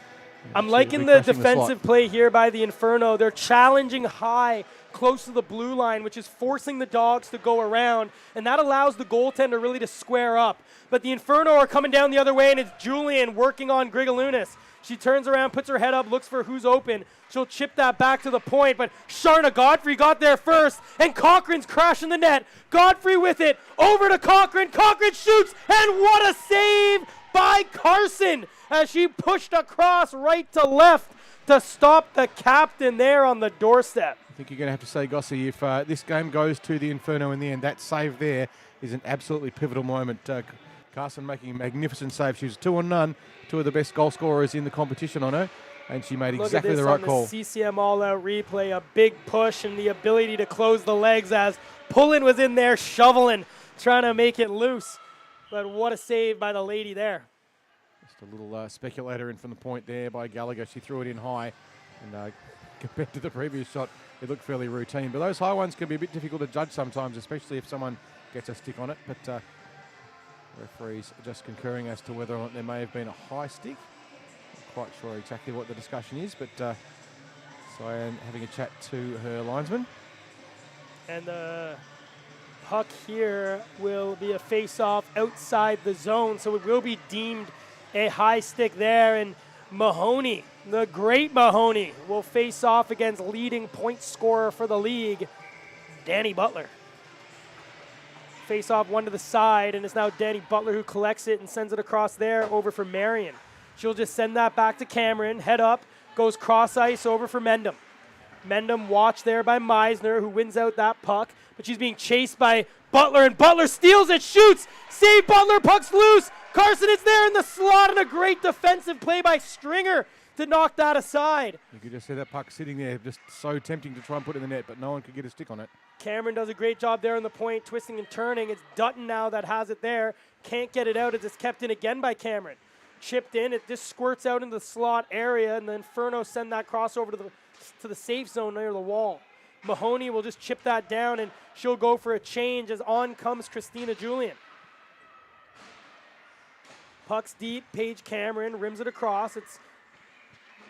I'm liking the defensive play here by the Inferno. They're challenging high, close to the blue line, which is forcing the Dogs to go around, and that allows the goaltender really to square up. But the Inferno are coming down the other way, and it's Julian working on Grigalunas. She turns around, puts her head up, looks for who's open. She'll chip that back to the point, but Sharna Godfrey got there first, and Cochran's crashing the net. Godfrey with it, over to Cochran. Cochran shoots, and what a save by Carson as she pushed across right to left to stop the captain there on the doorstep. I think you're going to have to say, Gossie, if this game goes to the Inferno in the end, that save there is an absolutely pivotal moment. Carson making a magnificent save. She was 2-on-0, two of the best goal scorers in the competition on her, and she made exactly the right call. Look at this on the CCM all-out replay, a big push and the ability to close the legs as Pullen was in there shoveling, trying to make it loose. But what a save by the lady there. Just a little speculator in from the point there by Gallagher. She threw it in high, and compared to the previous shot, it looked fairly routine. But those high ones can be a bit difficult to judge sometimes, especially if someone gets a stick on it. But referees are just concurring as to whether or not there may have been a high stick. Not quite sure exactly what the discussion is, but Cyan having a chat to her linesman. And the puck here will be a face-off outside the zone, so it will be deemed a high stick there. And Mahoney, the great Mahoney, will face off against leading point scorer for the league, Danny Butler. Face off one to the side, and it's now Danny Butler who collects it and sends it across there over for Marion. She'll just send that back to Cameron, head up, goes cross ice over for Mendham. Mendham watched there by Meisner, who wins out that puck, but she's being chased by Butler, and Butler steals it, shoots, save Butler, puck's loose. Carson is there in the slot, and a great defensive play by Stringer to knock that aside. You could just see that puck sitting there, just so tempting to try and put it in the net, but no one could get a stick on it. Cameron does a great job there on the point, twisting and turning. It's Dutton now that has it there. Can't get it out as it's kept in again by Cameron. Chipped in, it just squirts out into the slot area, and the Inferno send that crossover to the safe zone near the wall. Mahoney will just chip that down, and she'll go for a change as on comes Christina Julian. Puck's deep, Paige Cameron rims it across. It's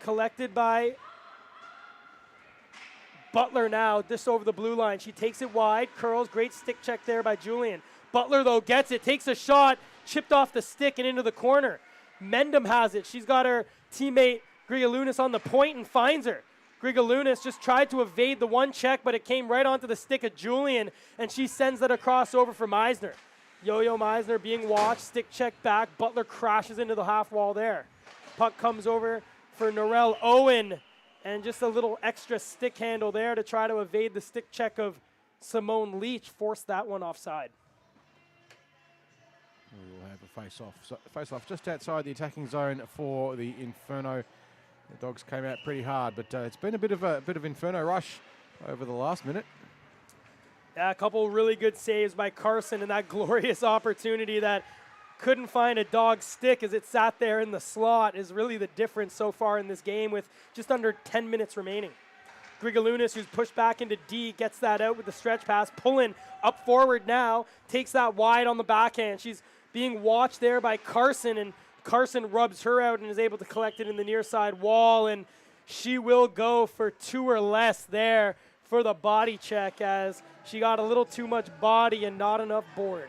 collected by Butler now, just over the blue line. She takes it wide, curls, great stick check there by Julian. Butler, though, gets it, takes a shot, chipped off the stick and into the corner. Mendham has it. She's got her teammate Grigalunas on the point and finds her. Grigalunas just tried to evade the one check, but it came right onto the stick of Julian, and she sends that across over for Meisner. Yo-Yo Meisner being watched, stick check back. Butler crashes into the half wall there. Puck comes over for Norel Owen, and just a little extra stick handle there to try to evade the stick check of Simone Leach. Forced that one offside. We'll have a face-off just outside the attacking zone for the Inferno. The Dogs came out pretty hard, but it's been a bit of Inferno rush over the last minute. Yeah, a couple really good saves by Carson, and that glorious opportunity that couldn't find a dog stick as it sat there in the slot is really the difference so far in this game with just under 10 minutes remaining. Grigalunas, who's pushed back into D, gets that out with the stretch pass. Pulling up forward now, takes that wide on the backhand. She's being watched there by Carson, and Carson rubs her out and is able to collect it in the near side wall, and she will go for 2 or less there for the body check as she got a little too much body and not enough board.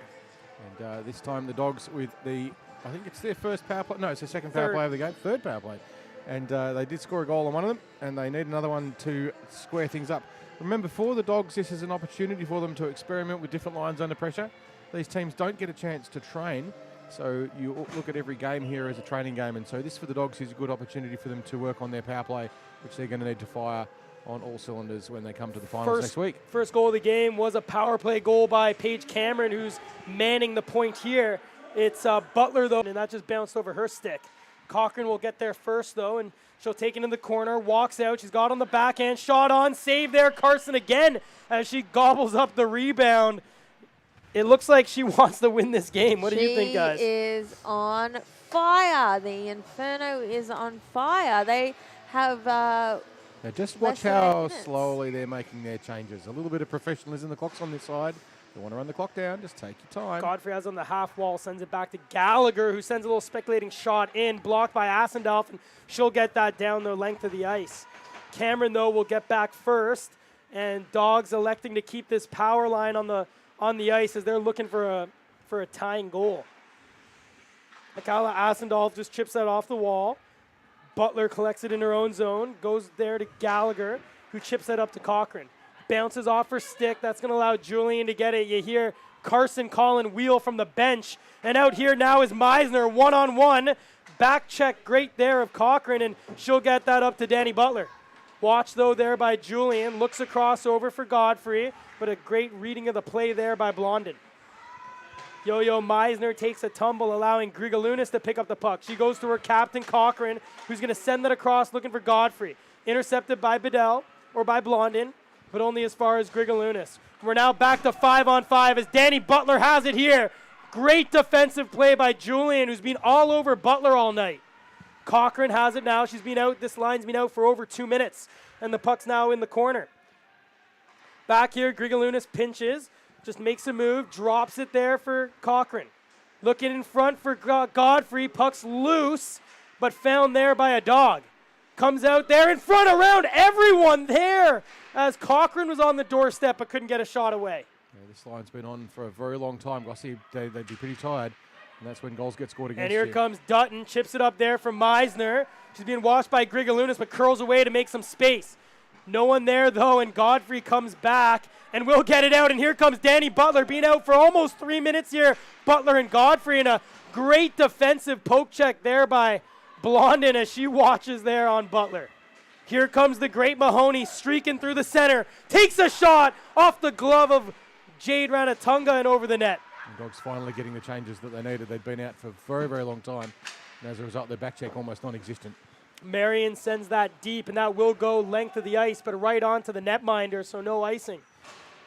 And this time the Dogs with I think it's their first power play. No, it's their second power play of the game. Third power play. And they did score a goal on one of them, and they need another one to square things up. Remember, for the Dogs, this is an opportunity for them to experiment with different lines under pressure. These teams don't get a chance to train, so you look at every game here as a training game. And so this for the Dogs is a good opportunity for them to work on their power play, which they're going to need to fire on all cylinders when they come to the finals next week. First goal of the game was a power play goal by Paige Cameron, who's manning the point here. It's Butler, though, and that just bounced over her stick. Cochran will get there first, though, and she'll take it in the corner, walks out. She's got on the backhand, shot on, save there. Carson again as she gobbles up the rebound. It looks like she wants to win this game. What do you think, guys? She is on fire. The Inferno is on fire. They have now just watch how slowly they're making their changes. A little bit of professionalism. The clock's on this side. Don't want to run the clock down. Just take your time. Godfrey has on the half wall, sends it back to Gallagher, who sends a little speculating shot in, blocked by Asendorf, and she'll get that down the length of the ice. Cameron, though, will get back first, and Dogs electing to keep this power line on the ice as they're looking for a tying goal. Mikhaila Asendorf just chips that off the wall. Butler collects it in her own zone, goes there to Gallagher, who chips that up to Cochran. Bounces off her stick. That's going to allow Julian to get it. You hear Carson calling wheel from the bench. And out here now is Meisner, one-on-one. Back check great there of Cochran, and she'll get that up to Danny Butler. Watch, though, there by Julian. Looks across over for Godfrey, but a great reading of the play there by Blondin. Yo-Yo Meisner takes a tumble, allowing Grigalunas to pick up the puck. She goes to her captain, Cochran, who's going to send it across looking for Godfrey. Intercepted by Bedell, or by Blondin, but only as far as Grigalunas. We're now back to 5-on-5 as Danny Butler has it here. Great defensive play by Julian, who's been all over Butler all night. Cochran has it now. She's been out. This line's been out for over 2 minutes, and the puck's now in the corner. Back here, Grigalunas pinches, just makes a move, drops it there for Cochran. Looking in front for Godfrey. Puck's loose, but found there by a Dog. Comes out there in front around everyone there as Cochran was on the doorstep but couldn't get a shot away. Yeah, this line's been on for a very long time. Gossie, they'd be pretty tired, and that's when goals get scored against And here you. comes Dutton, chips it up there from Meisner. She's being watched by Grigalunas but curls away to make some space. No one there, though, and Godfrey comes back and will get it out. And here comes Danny Butler, being out for almost 3 minutes here. Butler and Godfrey, and a great defensive poke check there by Blondin as she watches there on Butler. Here comes the great Mahoney streaking through the center. Takes a shot off the glove of Jade Ranatunga and over the net. And Dogs finally getting the changes that they needed. They'd been out for a very, very long time. And as a result, their back check almost non-existent. Marion sends that deep, and that will go length of the ice, but right onto the netminder, so no icing.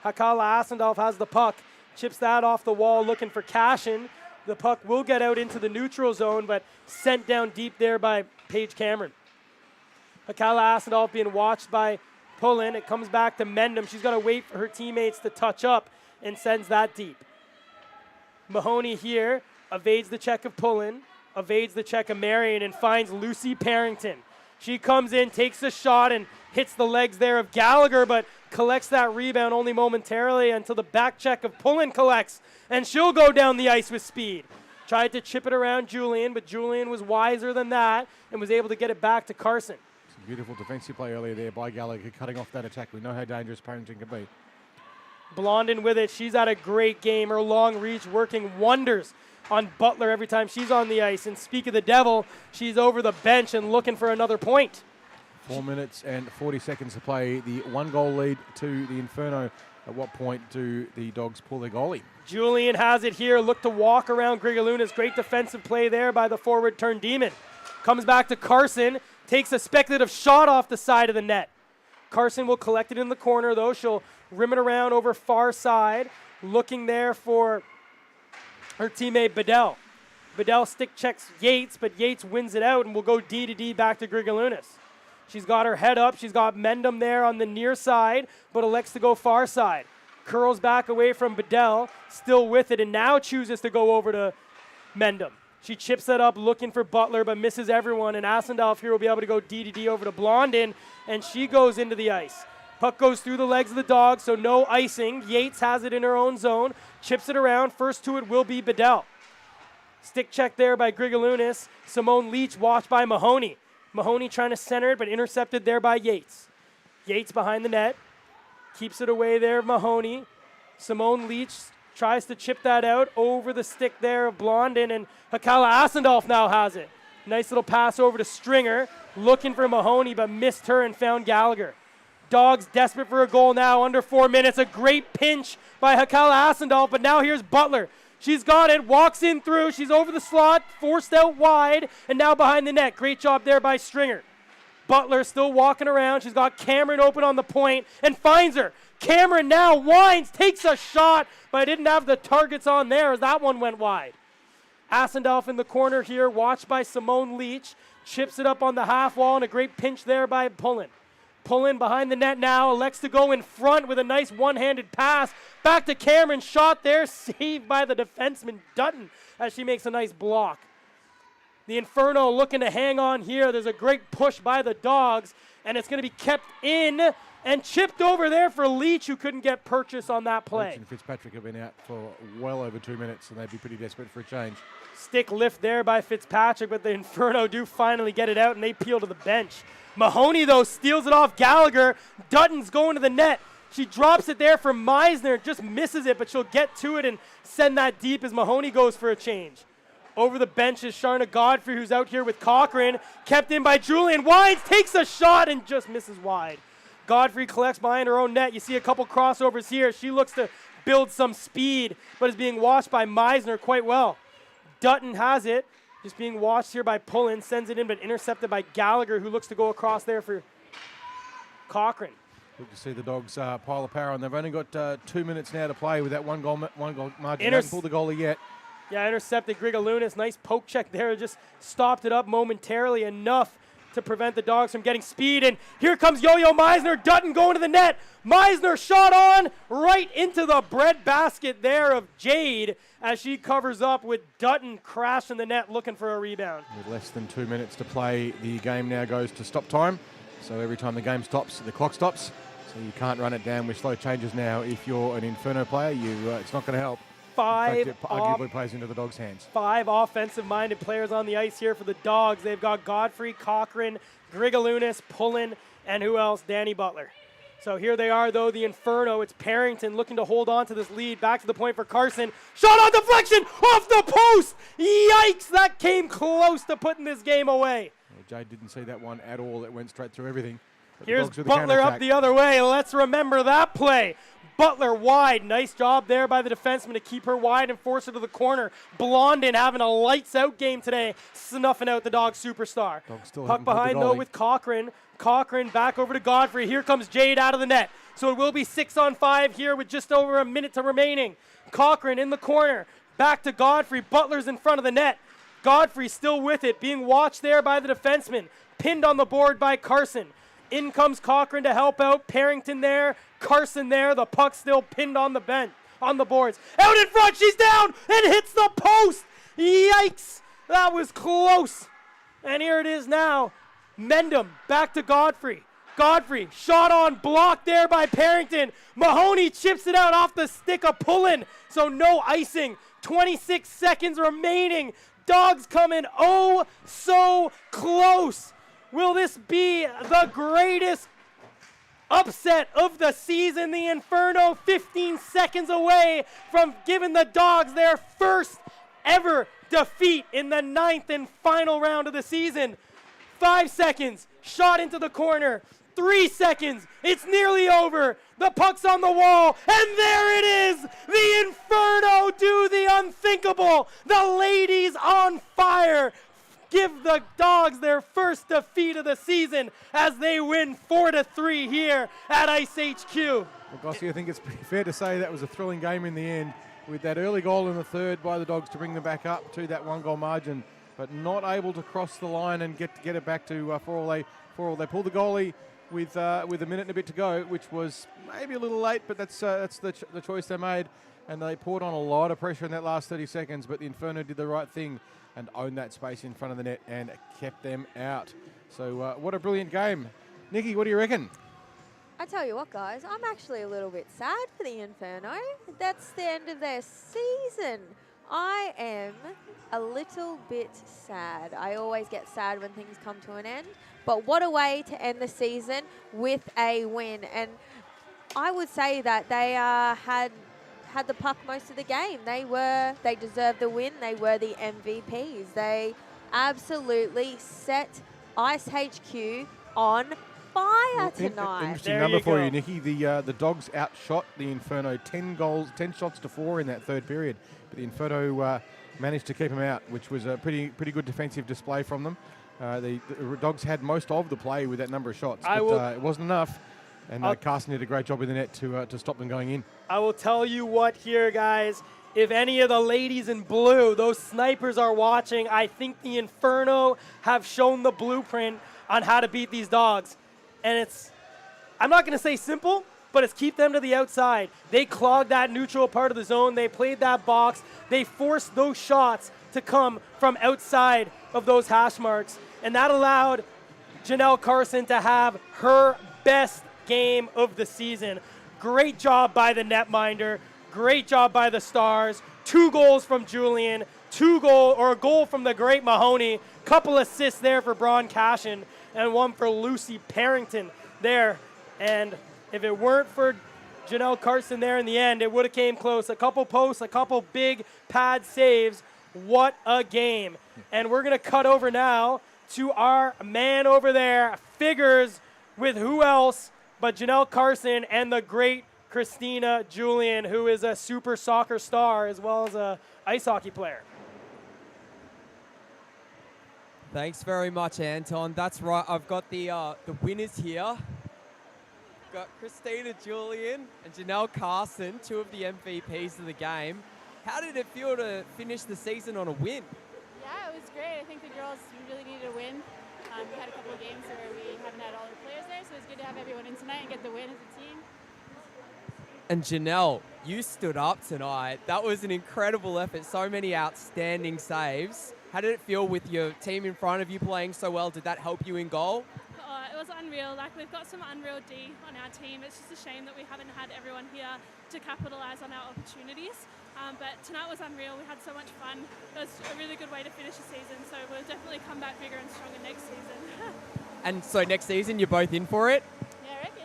Hakala Asendorf has the puck, chips that off the wall looking for Cashin. The puck will get out into the neutral zone, but sent down deep there by Paige Cameron. Hakala Asendorf being watched by Pullen. It comes back to Mendham. She's got to wait for her teammates to touch up and sends that deep. Mahoney here evades the check of Pullen, evades the check of Marion, and finds Lucy Parrington. She comes in, takes a shot, and hits the legs there of Gallagher, but collects that rebound only momentarily until the back check of Pullen collects, and she'll go down the ice with speed. Tried to chip it around Julian, but Julian was wiser than that and was able to get it back to Carson. Some beautiful defensive play earlier there by Gallagher, cutting off that attack. We know how dangerous Parrington can be. Blondin with it. She's had a great game. Her long reach working wonders on Butler every time she's on the ice. And speak of the devil, she's over the bench and looking for another point. 4 minutes and 40 seconds to play. The 1-goal lead to the Inferno. At what point do the Dogs pull their goalie? Julian has it here. Look to walk around Grigalunas. Great defensive play there by the forward turn demon. Comes back to Carson. Takes a speculative shot off the side of the net. Carson will collect it in the corner, though. She'll rim it around over far side. Looking there for her teammate Bedell. Bedell stick checks Yates, but Yates wins it out and will go D to D back to Grigalunas. She's got her head up. She's got Mendham there on the near side, but elects to go far side. Curls back away from Bedell, still with it, and now chooses to go over to Mendham. She chips it up looking for Butler, but misses everyone, and Asendorf here will be able to go D to D over to Blondin, and she goes into the ice. Puck goes through the legs of the Dogs, so no icing. Yates has it in her own zone, chips it around. First to it will be Bedell. Stick check there by Grigalunas. Simone Leach watched by Mahoney. Mahoney trying to center it, but intercepted there by Yates. Yates behind the net. Keeps it away there, Mahoney. Simone Leach tries to chip that out over the stick there of Blondin, and Hakala Asendorf now has it. Nice little pass over to Stringer, looking for Mahoney, but missed her and found Gallagher. Dogs desperate for a goal now, under 4 minutes. A great pinch by Hakala Asendorf, but now here's Butler. She's got it, walks in through, she's over the slot, forced out wide, and now behind the net. Great job there by Stringer. Butler still walking around. She's got Cameron open on the point and finds her. Cameron now winds, takes a shot, but didn't have the targets on there as that one went wide. Asendorf in the corner here, watched by Simone Leach. Chips it up on the half wall, and a great pinch there by Pullen. Pullen behind the net now, elects to go in front with a nice one-handed pass. Back to Cameron, shot there, saved by the defenseman Dutton as she makes a nice block. The Inferno looking to hang on here. There's a great push by the Dogs, and it's going to be kept in and chipped over there for Leach, who couldn't get purchase on that play. Leach and Fitzpatrick have been out for well over 2 minutes, and they'd be pretty desperate for a change. Stick lift there by Fitzpatrick, but the Inferno do finally get it out, and they peel to the bench. Mahoney, though, steals it off Gallagher. Dutton's going to the net. She drops it there for Meisner, just misses it, but she'll get to it and send that deep as Mahoney goes for a change. Over the bench is Sharna Godfrey, who's out here with Cochran. Kept in by Julian Wines, takes a shot and just misses wide. Godfrey collects behind her own net. You see a couple crossovers here. She looks to build some speed, but is being watched by Meisner quite well. Dutton has it. Just being watched here by Pullen, sends it in, but intercepted by Gallagher, who looks to go across there for Cochran. Good to see the Dogs pile of power, and they've only got 2 minutes now to play with that one goal margin. They haven't pulled the goalie yet. Yeah, intercepted Grigalunas. Nice poke check there. Just stopped it up momentarily enough to prevent the Dogs from getting speed. And here comes Yo-Yo Meisner. Dutton going to the net. Meisner shot on right into the bread basket there of Jade as she covers up with Dutton crashing the net looking for a rebound. With less than 2 minutes to play, the game now goes to stop time. So every time the game stops, the clock stops. So you can't run it down with slow changes now. If you're an Inferno player, it's not going to help. In fact, it arguably plays into the Dogs' hands. 5 offensive-minded players on the ice here for the Dogs. They've got Godfrey, Cochran, Grigalunas, Pullen, and who else? Danny Butler. So here they are, though, the Inferno. It's Parrington looking to hold on to this lead. Back to the point for Carson. Shot on deflection off the post. Yikes, that came close to putting this game away. Well, Jade didn't see that one at all. It went straight through everything. But here's Butler up the other way. Let's remember that play. Butler wide. Nice job there by the defenseman to keep her wide and force her to the corner. Blondin having a lights-out game today, snuffing out the Dogs superstar. Puck behind, though, with Cochran. Cochran back over to Godfrey. Here comes Jade out of the net. So it will be 6-on-5 here with just over a minute to remaining. Cochran in the corner. Back to Godfrey. Butler's in front of the net. Godfrey still with it, being watched there by the defenseman. Pinned on the board by Carson. In comes Cochran to help out. Parrington there. Carson there. The puck still pinned on the bench, on the boards. Out in front. She's down and hits the post. Yikes. That was close. And here it is now. Mendham back to Godfrey. Godfrey shot on, blocked there by Parrington. Mahoney chips it out off the stick of Pullen. So no icing. 26 seconds remaining. Dogs coming oh so close. Will this be the greatest upset of the season? The Inferno 15 seconds away from giving the Dogs their first ever defeat in the 9th and final round of the season. 5 seconds, shot into the corner. 3 seconds, it's nearly over. The puck's on the wall, and there it is. The Inferno do the unthinkable. The ladies on fire give the Dogs their first defeat of the season as they win 4-3 here at Ice HQ. Well, Gossie, I think it's pretty fair to say that was a thrilling game in the end, with that early goal in the third by the Dogs to bring them back up to that 1-goal margin, but not able to cross the line and get it back to 4-4. They pulled the goalie with a minute and a bit to go, which was maybe a little late, but that's the choice they made, and they poured on a lot of pressure in that last 30 seconds, but the Inferno did the right thing and owned that space in front of the net and kept them out. So what a brilliant game. Nikki, what do you reckon? I tell you what, guys, I'm actually a little bit sad for the Inferno. That's the end of their season. I am a little bit sad. I always get sad when things come to an end. But what a way to end the season with a win. And I would say that they had the puck most of the game. They deserved the win. They were the MVPs. They absolutely set Ice HQ on fire tonight. Interesting number for you, Nikki. The Dogs outshot the Inferno 10 shots to 4 in that third period. But the Inferno managed to keep them out, which was a pretty good defensive display from them. The Dogs had most of the play with that number of shots, but it wasn't enough. And Carson did a great job in the net to stop them going in. I will tell you what here, guys. If any of the ladies in blue, those snipers, are watching, I think the Inferno have shown the blueprint on how to beat these Dogs. And it's I'm not going to say simple, but it's keep them to the outside. They clogged that neutral part of the zone. They played that box. They forced those shots to come from outside of those hash marks. And that allowed Janelle Carson to have her best game of the season. Great job by the netminder. Great job by the Stars. 2 goals from Julian. A goal from the great Mahoney. Couple assists there for Braun Cashin. And one for Lucy Parrington there. And if it weren't for Janelle Carson there in the end, it would have came close. A couple posts, a couple big pad saves. What a game. And we're going to cut over now to our man over there. Figures with who else but Janelle Carson and the great Christina Julian, who is a super soccer star as well as a ice hockey player. Thanks very much, Anton. That's right. I've got the winners here. Got Christina Julian and Janelle Carson, 2 of the MVPs of the game. How did it feel to finish the season on a win? Yeah, it was great. I think the girls really needed a win. We had a couple of games where we haven't had all the players there, so it was good to have everyone in tonight and get the win as a team. And Janelle, you stood up tonight. That was an incredible effort. So many outstanding saves. How did it feel with your team in front of you playing so well? Did that help you in goal? It was unreal. Like, we've got some unreal D on our team. It's just a shame that we haven't had everyone here to capitalise on our opportunities. But tonight was unreal. We had so much fun. It was a really good way to finish the season. So we'll definitely come back bigger and stronger next season. And so next season, you're both in for it? Yeah, I reckon.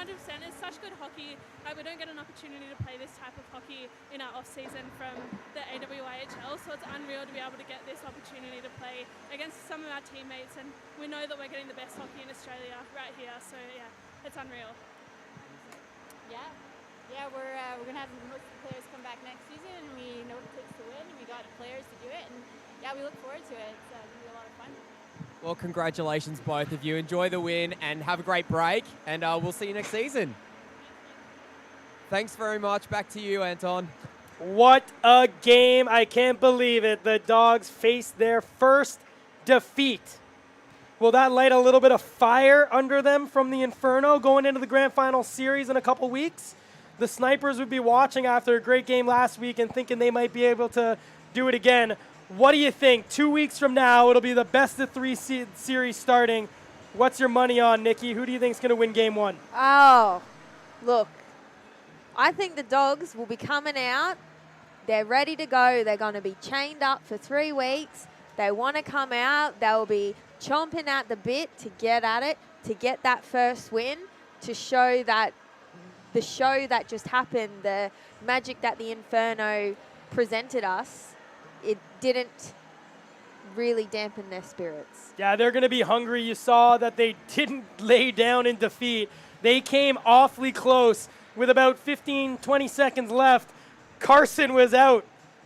100%. It's such good hockey. We don't get an opportunity to play this type of hockey in our off-season from the AWIHL, so it's unreal to be able to get this opportunity to play against some of our teammates, and we know that we're getting the best hockey in Australia right here, so yeah, it's unreal. Yeah, we're going to have most of the players come back next season, and we know what it takes to win, and we got players to do it, and yeah, we look forward to it. It's going to be a lot of fun. Well, congratulations, both of you. Enjoy the win and have a great break, and we'll see you next season. Thanks very much. Back to you, Anton. What a game. I can't believe it. The Dogs faced their first defeat. Will that light a little bit of fire under them from the Inferno going into the Grand Final series in a couple weeks? The Snipers would be watching after a great game last week and thinking they might be able to do it again. What do you think? 2 weeks from now, it'll be the best of 3 series starting. What's your money on, Nikki? Who do you think is going to win game 1? Oh, look. I think the Dogs will be coming out. They're ready to go. They're going to be chained up for 3 weeks. They want to come out. They'll be chomping at the bit to get at it, to get that first win, to show that the show that just happened, the magic that the Inferno presented us, it didn't really dampen their spirits. Yeah, they're going to be hungry. You saw that they didn't lay down in defeat. They came awfully close. With about 15, 20 seconds left, Carson was out,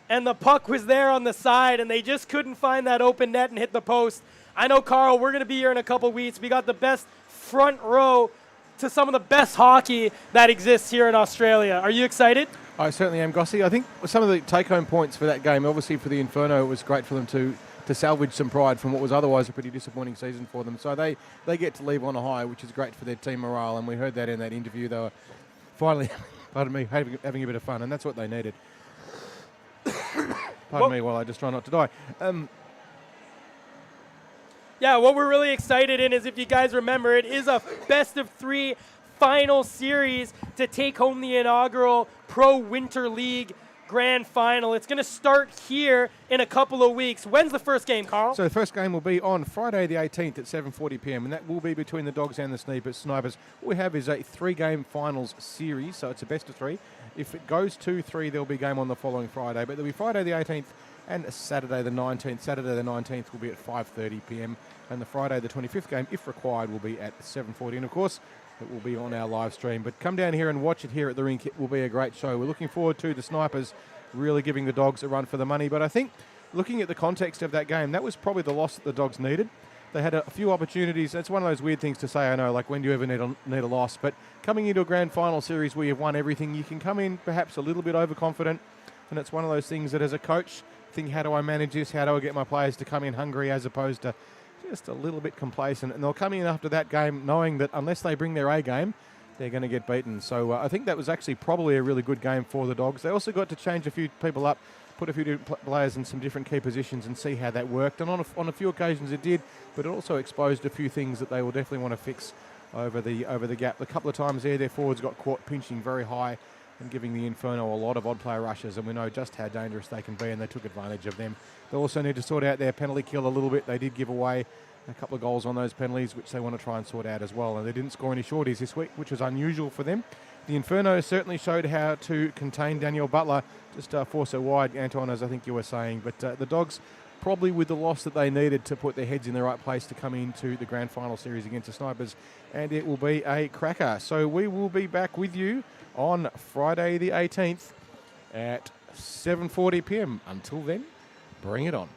and the puck was there on the side, and they just couldn't find that open net and hit the post. I know, Carl, we're going to be here in a couple weeks. We got the best front row to some of the best hockey that exists here in Australia. Are you excited? I certainly am, Gossie. I think some of the take-home points for that game, obviously for the Inferno, it was great for them to salvage some pride from what was otherwise a pretty disappointing season for them. So they get to leave on a high, which is great for their team morale, and we heard that in that interview. They were finally, pardon me, having a bit of fun, and that's what they needed. Pardon me while I just try not to die. Yeah, what we're really excited in is, if you guys remember, it is a best of 3 final series to take home the inaugural Pro Winter League Grand Final. It's going to start here in a couple of weeks. When's the first game, Carl? So the first game will be on Friday the 18th at 7:40 p.m. and that will be between the Dogs and the Snipers. What we have is a 3-game finals series, so it's a best of 3. If it goes 2-3, there'll be a game on the following Friday, but there'll be Friday the 18th and Saturday the 19th. Saturday the 19th will be at 5:30 p.m. and the Friday the 25th game, if required, will be at 7:40. And of course, it will be on our live stream. But come down here and watch it here at the rink. It will be a great show. We're looking forward to the Snipers really giving the Dogs a run for the money. But I think, looking at the context of that game, that was probably the loss that the Dogs needed. They had a few opportunities. It's one of those weird things to say, I know, like when do you ever need a loss? But coming into a grand final series where you've won everything, you can come in perhaps a little bit overconfident. And it's one of those things that as a coach, think, how do I manage this? How do I get my players to come in hungry, as opposed to just a little bit complacent. And they'll come in after that game knowing that unless they bring their A game, they're going to get beaten. So I think that was actually probably a really good game for the Dogs. They also got to change a few people up, put a few different players in some different key positions and see how that worked. And on a few occasions it did, but it also exposed a few things that they will definitely want to fix over the gap. A couple of times there, their forwards got caught pinching very high and giving the Inferno a lot of odd player rushes, and we know just how dangerous they can be, and they took advantage of them. They also need to sort out their penalty kill a little bit. They did give away a couple of goals on those penalties, which they want to try and sort out as well. And they didn't score any shorties this week, which was unusual for them. The Inferno certainly showed how to contain Danielle Butler, just force her wide, Anton, as I think you were saying. But the Dogs, probably with the loss that they needed to put their heads in the right place to come into the grand final series against the Snipers, and it will be a cracker. So we will be back with you on Friday the 18th at 7:40 p.m. Until then, bring it on.